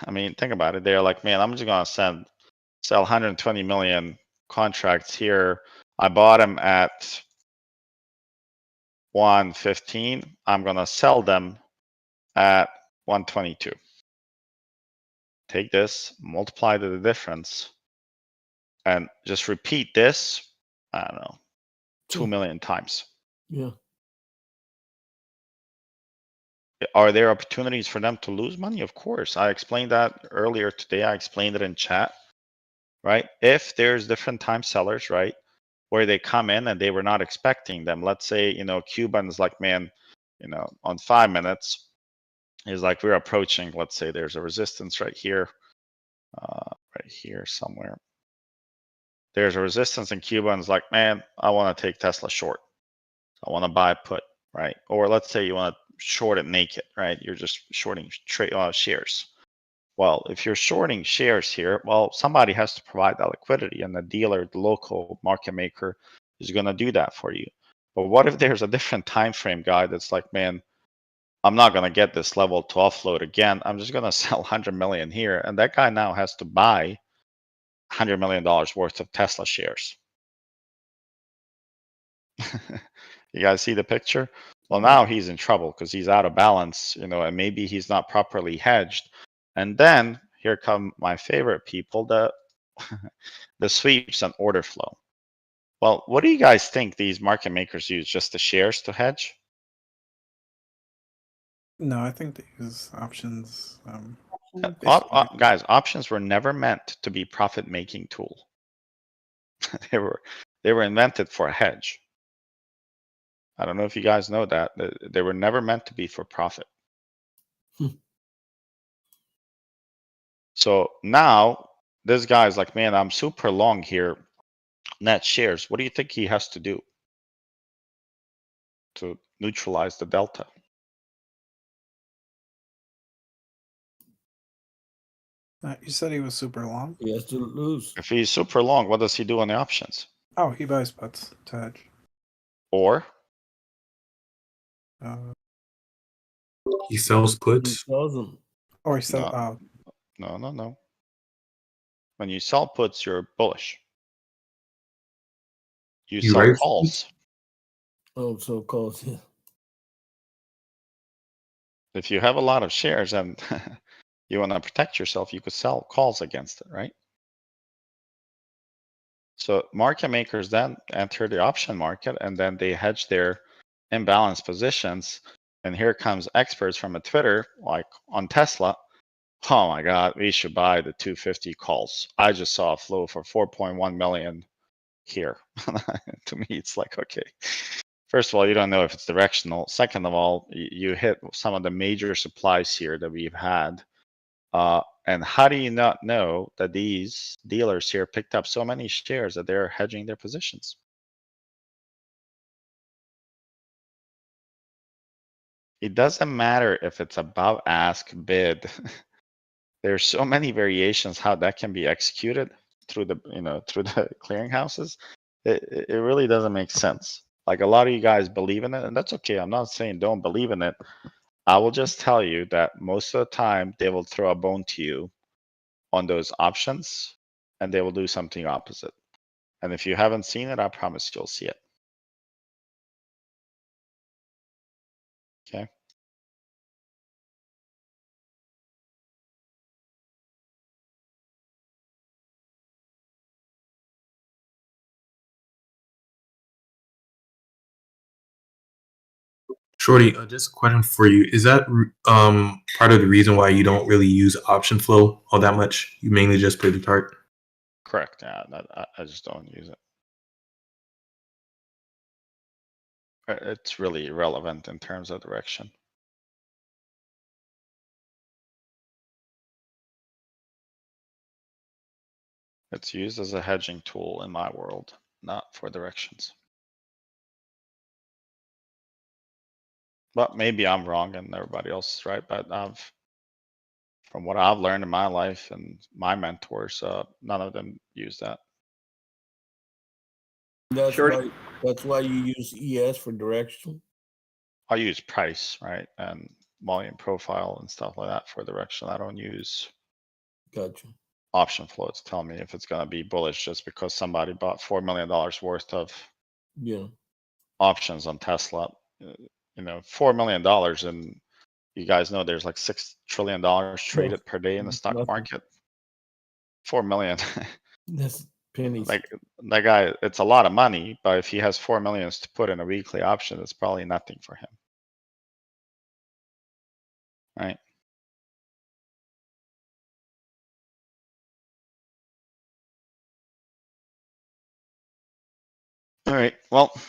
B: Think about it. They're like, man, I'm just gonna sell 120 million contracts here. I bought them at 115. I'm gonna sell them at 122. Take this, multiply the difference, and just repeat this, I don't know, 2 million times.
H: Yeah.
B: Are there opportunities for them to lose money? Of course. I explained that earlier today. I explained it in chat, right? If there's different time sellers, right, where they come in and they were not expecting them. Let's say, Cuban's like, man, on 5 minutes, is like we're approaching, let's say there's a resistance right here somewhere. There's a resistance in Cuba and it's like, man, I want to take Tesla short. I want to buy put, right? Or let's say you want to short it naked, right? You're just shorting shares. Well, if you're shorting shares here, well, somebody has to provide that liquidity, and the dealer, the local market maker, is going to do that for you. But what if there's a different time frame guy that's like, man, I'm not going to get this level to offload again. I'm just going to sell 100 million here, and that guy now has to buy $100 million worth of Tesla shares. You guys see the picture? Well, now he's in trouble because he's out of balance, and maybe he's not properly hedged. And then here come my favorite people, the sweeps and order flow. Well, what do you guys think these market makers use? Just the shares to hedge?
F: No, I think they use options.
B: Guys, options were never meant to be profit-making tool. they were invented for a hedge. I don't know if you guys know that. They were never meant to be for profit. So now this guy's like, man, I'm super long here, net shares. What do you think he has to do to neutralize the delta?
F: You said he was super long?
H: He has to lose.
B: If he's super long, what does he do on the options?
F: Oh, he buys puts to hedge.
B: Or?
J: He sells
H: He
J: puts.
H: sells them.
F: Or he sells.
B: No. When you sell puts, you're bullish. You
J: He
B: sell
J: writes
B: calls.
H: Oh, so calls. Yeah.
B: If you have a lot of shares and you want to protect yourself, you could sell calls against it, right? So market makers then enter the option market and then they hedge their imbalanced positions. And here comes experts from a Twitter, like on Tesla. Oh my God, we should buy the 250 calls. I just saw a flow for 4.1 million here. To me, it's like, okay. First of all, you don't know if it's directional. Second of all, you hit some of the major supplies here that we've had. And how do you not know that these dealers here picked up so many shares that they're hedging their positions? It doesn't matter if it's above ask bid. There's so many variations how that can be executed through the through the clearinghouses. It really doesn't make sense. Like a lot of you guys believe in it, and that's okay. I'm not saying don't believe in it. I will just tell you that most of the time they will throw a bone to you on those options and they will do something opposite. And if you haven't seen it, I promise you'll see it. Okay.
J: Shorty, just a question for you. Is that part of the reason why you don't really use option flow all that much? You mainly just play the chart?
B: Correct. Yeah, I just don't use it. It's really irrelevant in terms of direction. It's used as a hedging tool in my world, not for directions. But maybe I'm wrong and everybody else is right. But from what I've learned in my life and my mentors, none of them use that.
H: That's why you use ES for direction.
B: I use price, right, and volume profile and stuff like that for direction. I don't use
H: Gotcha.
B: option flow to tell me if it's going to be bullish just because somebody bought $4 million worth of options on Tesla. $4 million, and you guys know there's like $6 trillion traded per day in the stock market. 4 million.
H: That's pennies.
B: Like that guy, it's a lot of money, but if he has 4 million to put in a weekly option, it's probably nothing for him. right? All right, well, I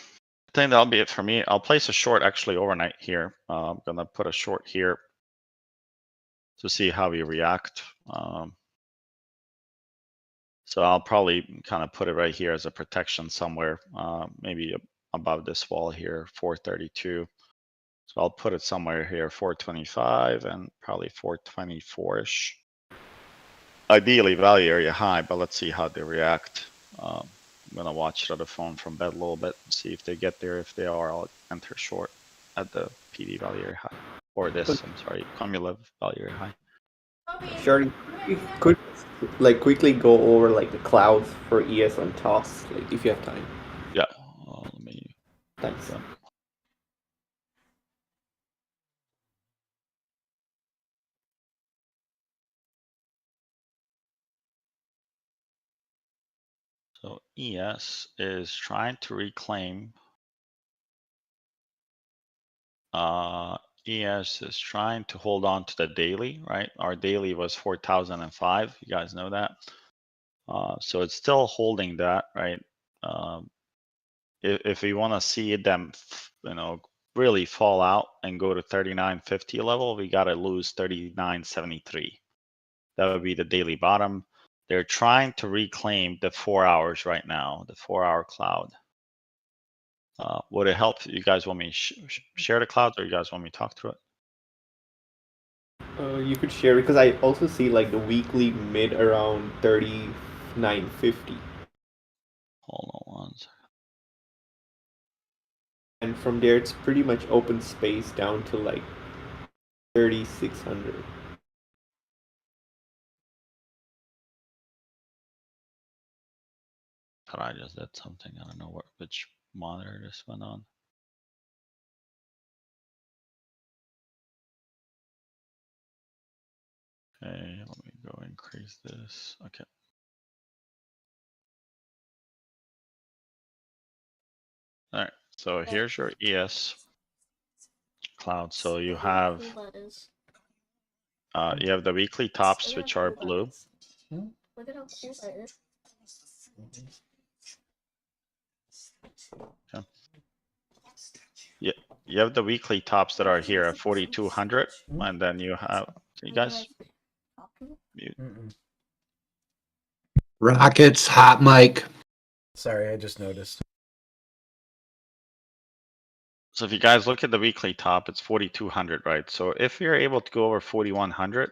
B: think that'll be it for me. I'll place a short actually overnight here. I'm gonna put a short here to see how we react. So I'll probably kind of put it right here as a protection somewhere, maybe above this wall here, 432. So I'll put it somewhere here, 425 and probably 424-ish. Ideally value area high, but let's see how they react. I'm gonna watch it on the phone from bed a little bit and see if they get there. If they are, I'll enter short at the PD value area high. Or this, I'm sorry, cumulative value area high.
E: Shorty, you could like quickly go over like the clouds for ES on toss, like if you have time.
B: Yeah, let me.
E: Thanks.
B: So ES is trying to reclaim. ES is trying to hold on to the daily, right? Our daily was 4,005. You guys know that. So it's still holding that, right? If we want to see them, really fall out and go to 39.50 level, we got to lose 39.73. That would be the daily bottom. They're trying to reclaim the 4 hours right now, the 4-hour cloud. Would it help? You guys want me to share the clouds, or you guys want me to talk through it?
E: You could share because I also see like the weekly mid around 39.50.
B: Hold on one second.
E: And from there, it's pretty much open space down to like 3,600.
B: Thought I just did something. I don't know which monitor this went on. Okay, let me go increase this. Okay. All right, so here's your ES cloud. So you have the weekly tops, which are blue.
K: Look at how cool that is.
B: Okay. Yeah, you have the weekly tops that are here at 4,200, and then you have, you guys.
A: Rockets, hot mic.
K: Sorry, I just noticed.
B: So if you guys look at the weekly top, it's 4,200, right? So if you're able to go over 4,100,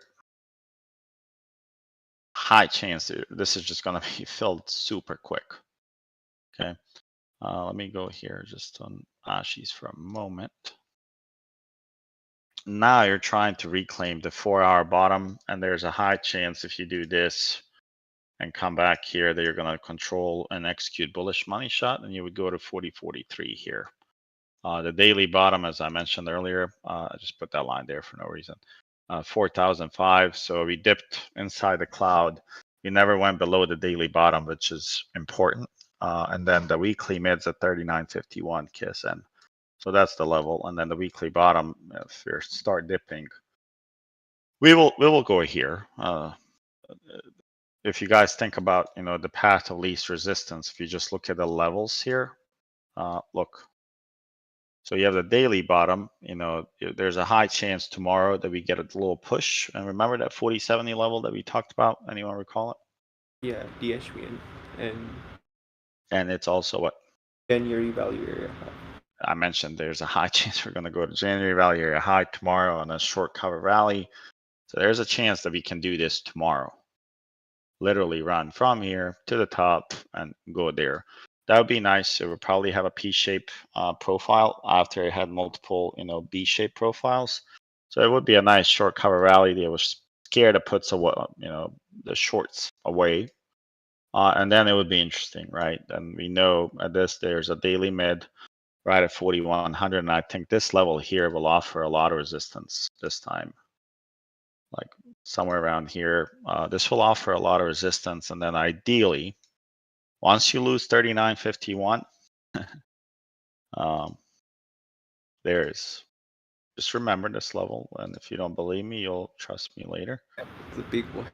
B: high chance this is just gonna be filled super quick. Okay, let me go here just on Ashies for a moment. Now you're trying to reclaim the 4-hour bottom, and there's a high chance if you do this and come back here that you're gonna control and execute bullish money shot, and you would go to 40.43 here. The daily bottom, as I mentioned earlier, I just put that line there for no reason. 4,005. So we dipped inside the cloud. We never went below the daily bottom, which is important. And then the weekly mids at 39.51 KSN. So that's the level. And then the weekly bottom, if you start dipping, we will go here. If you guys think about the path of least resistance, if you just look at the levels here, look. So you have the daily bottom, there's a high chance tomorrow that we get a little push. And remember that 4070 level that we talked about? Anyone recall it?
E: Yeah, DHBN
B: And it's also what?
E: January value area high.
B: I mentioned there's a high chance we're going to go to January value area high tomorrow on a short cover rally. So there's a chance that we can do this tomorrow. Literally run from here to the top and go there. That would be nice. It would probably have a P-shape profile after it had multiple, B-shape profiles. So it would be a nice short cover rally. They were scared to put the shorts away. And then it would be interesting, right? And we know at this, there's a daily mid right at 4,100. And I think this level here will offer a lot of resistance this time. Like somewhere around here. This will offer a lot of resistance. And then ideally, once you lose 39.51, there's Just remember this level, and if you don't believe me, you'll trust me later.
E: It's a big one.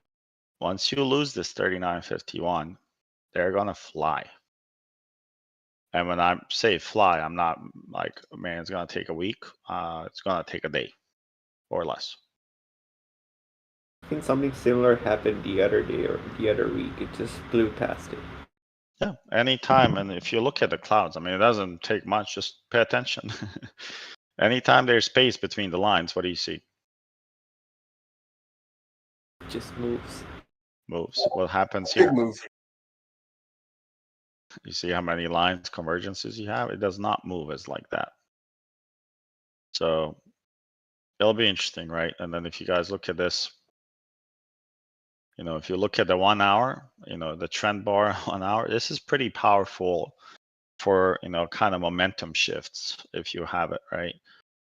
B: Once you lose this 39.51, they're gonna fly. And when I say fly, I'm not like, man, it's gonna take a week. It's gonna take a day or less.
E: I think something similar happened the other day or the other week. It just blew past it.
B: Yeah, anytime. And if you look at the clouds, I mean, it doesn't take much. Just pay attention. Anytime there's space between the lines, what do you see?
E: It just moves.
B: Moves. What happens
D: Big
B: here?
D: move.
B: You see how many lines convergences you have? It does not move as like that. So it'll be interesting, right? And then if you guys look at this, you know, if you look at the 1 hour, you know, the trend bar 1 hour, this is pretty powerful for, you know, kind of momentum shifts if you have it, right?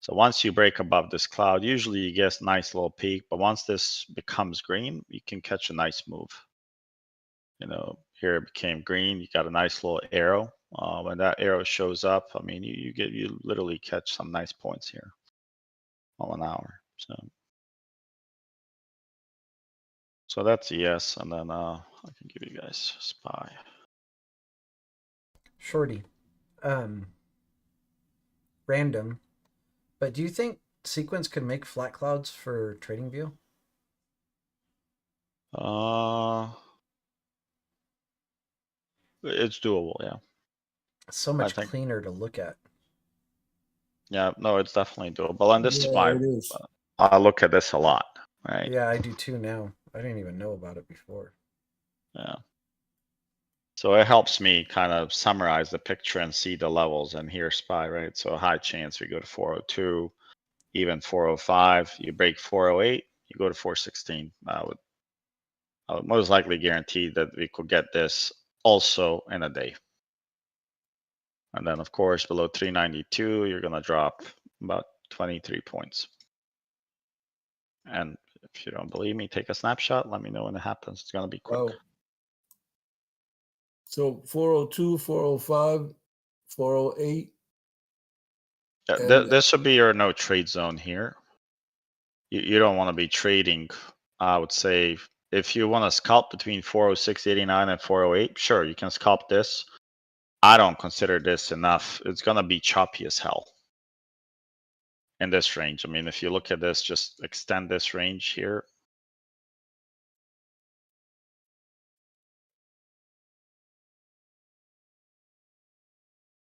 B: So once you break above this cloud, usually you get a nice little peak, but once this becomes green, you can catch a nice move. You know, here it became green, you got a nice little arrow. When that arrow shows up, I mean, you literally catch some nice points here on 1 hour. So that's ES, and then I can give you guys SPY.
K: Shorty. Random. But do you think Sequence could make flat clouds for TradingView?
B: It's doable, yeah.
K: It's so much cleaner to look at.
B: Yeah, no, it's definitely doable, and this is
H: Yeah,
B: why
H: it is.
B: I look at this a lot, right?
K: Yeah, I do too now. I didn't even know about it before.
B: Yeah. So it helps me kind of summarize the picture and see the levels, and here SPY, right? So a high chance we go to 402, even 405. You break 408, you go to 416. I would most likely guarantee that we could get this also in a day. And then, of course, below 392, you're going to drop about 23 points. And if you don't believe me, take a snapshot. Let me know when it happens. It's going to be quick.
H: Oh. So 402, 405, 408.
B: This would be your no trade zone here. You don't want to be trading, I would say, if you want to scalp between 406.89 and 408, sure, you can scalp this. I don't consider this enough. It's going to be choppy as hell in this range. I mean, if you look at this, just extend this range here.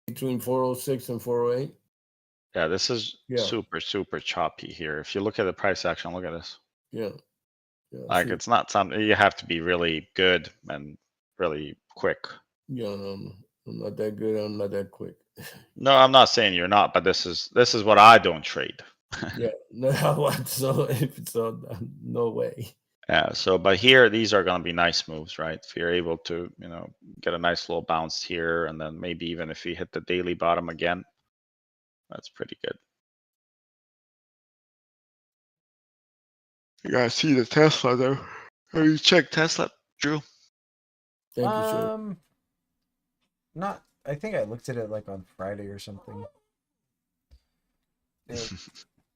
H: Between 406 and 408.
B: Yeah, this is
H: Yeah.
B: super, super choppy here. If you look at the price action, look at this.
H: Yeah. Yeah.
B: Like, it's not something you have to be really good and really quick.
H: Yeah, I'm not that good. I'm not that quick.
B: No, I'm not saying you're not, but this is what I don't trade.
H: Yeah, no, so if so, no way.
B: Yeah, so but here these are going to be nice moves, right? If you're able to, you know, get a nice little bounce here, and then maybe even if you hit the daily bottom again, that's pretty good. You guys see the Tesla though? Have you checked Tesla, Drew?
H: Thank you, sir.
K: Not. I think I looked at it like on Friday or something.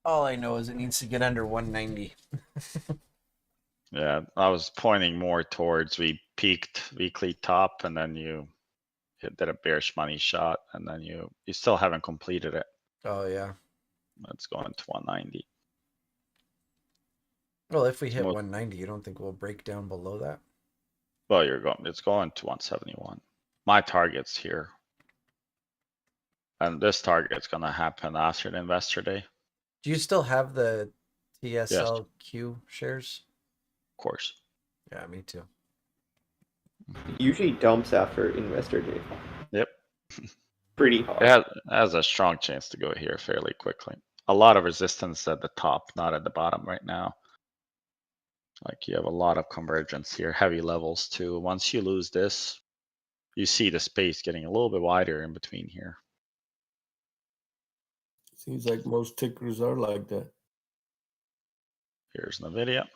K: All I know is it needs to get under 190.
B: Yeah, I was pointing more towards we peaked weekly top, and then you did a bearish money shot, and then you still haven't completed it.
K: Oh yeah.
B: Let's go into 190.
K: Well, if we hit 190, you don't think we'll break down below that?
B: Well, it's going to 171. My target's here. And this target's gonna happen after the investor day.
K: Do you still have the TSLQ shares?
B: Of course.
K: Yeah, me too.
E: It usually dumps after investor day.
B: Yep.
E: Pretty hard.
B: It has a strong chance to go here fairly quickly. A lot of resistance at the top, not at the bottom right now. Like, you have a lot of convergence here, heavy levels too. Once you lose this, you see the space getting a little bit wider in between here.
H: Seems like most tickers are like that.
B: Here's NVIDIA.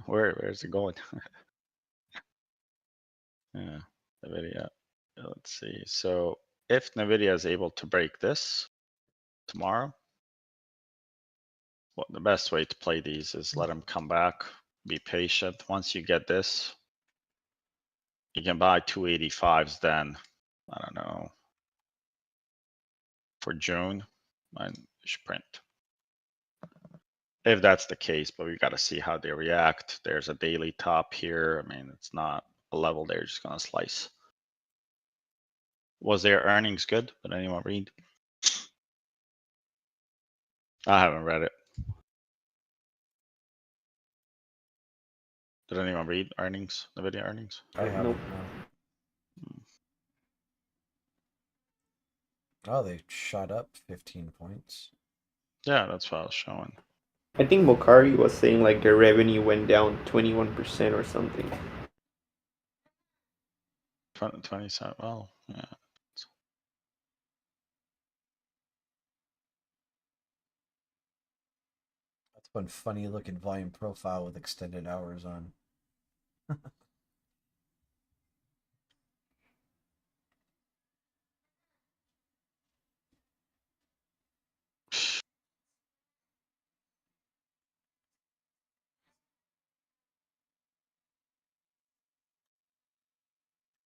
B: Where's it going? Yeah, NVIDIA. Let's see. So if NVIDIA is able to break this tomorrow, well, the best way to play these is let them come back, be patient. Once you get this, you can buy 285s then, I don't know, for June and sprint. If that's the case, but we got to see how they react. There's a daily top here. I mean, it's not a level they're just going to slice. Was their earnings good? Did anyone read? I haven't read it. Did anyone read earnings, NVIDIA earnings?
K: I haven't.
E: Nope.
K: No. Oh, they shot up 15 points.
B: Yeah, that's what I was showing.
E: I think Mokari was saying like their revenue went down 21% or something.
B: 27. Well, yeah.
K: That's one funny looking volume profile with extended hours on.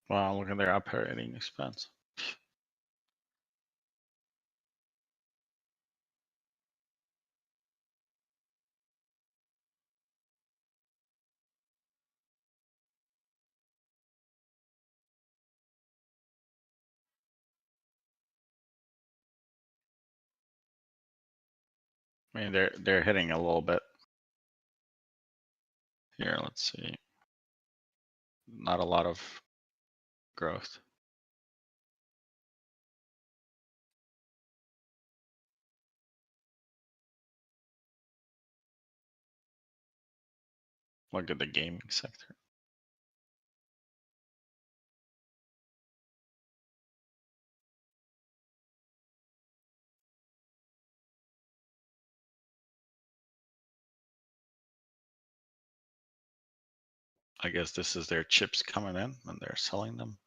B: Wow, look at their operating expense. I mean, they're hitting a little bit. Here, let's see. Not a lot of growth. Look at the gaming sector. I guess this is their chips coming in and they're selling them.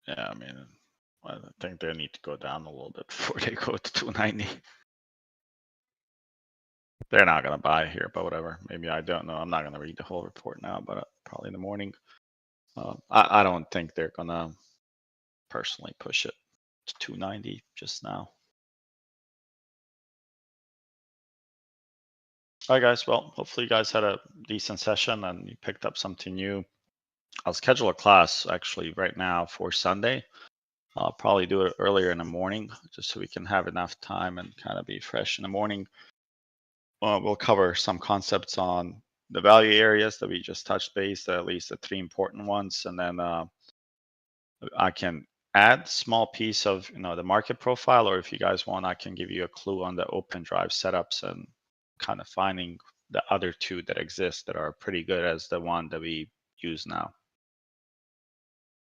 B: Yeah, I mean, I think they need to go down a little bit before they go to 290. They're not gonna buy here, but whatever. Maybe I don't know. I'm not gonna read the whole report now, but probably in the morning. I don't think they're gonna personally push it to 290 just now. All right, guys. Well, hopefully you guys had a decent session and you picked up something new. I'll schedule a class actually right now for Sunday. I'll probably do it earlier in the morning just so we can have enough time and kind of be fresh in the morning. We'll cover some concepts on the value areas that we just touched base, at least the 3 important ones, and then I can add small piece of the market profile, or if you guys want, I can give you a clue on the open drive setups and kind of finding the other 2 that exist that are pretty good as the one that we use now.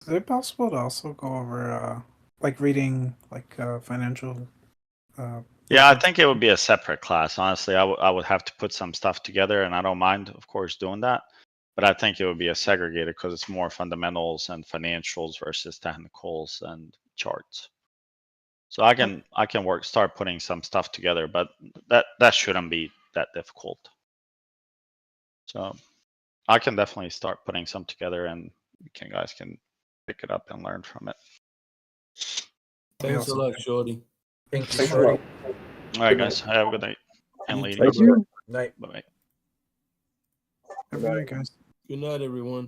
F: Is it possible to also go over like reading like financial?
B: Yeah, I think it would be a separate class. Honestly, I would have to put some stuff together, and I don't mind, of course, doing that. But I think it would be a segregated because it's more fundamentals and financials versus technicals and charts. So I can start putting some stuff together, but that shouldn't be that difficult. So I can definitely start putting some together, and you guys can pick it up and learn from it.
H: Thanks a lot, Shorty.
K: Thank you, Shorty.
B: All right, guys. Have a good night. And ladies.
K: Thank you. Night.
B: Bye-bye.
F: Good night, guys.
H: Good night, everyone.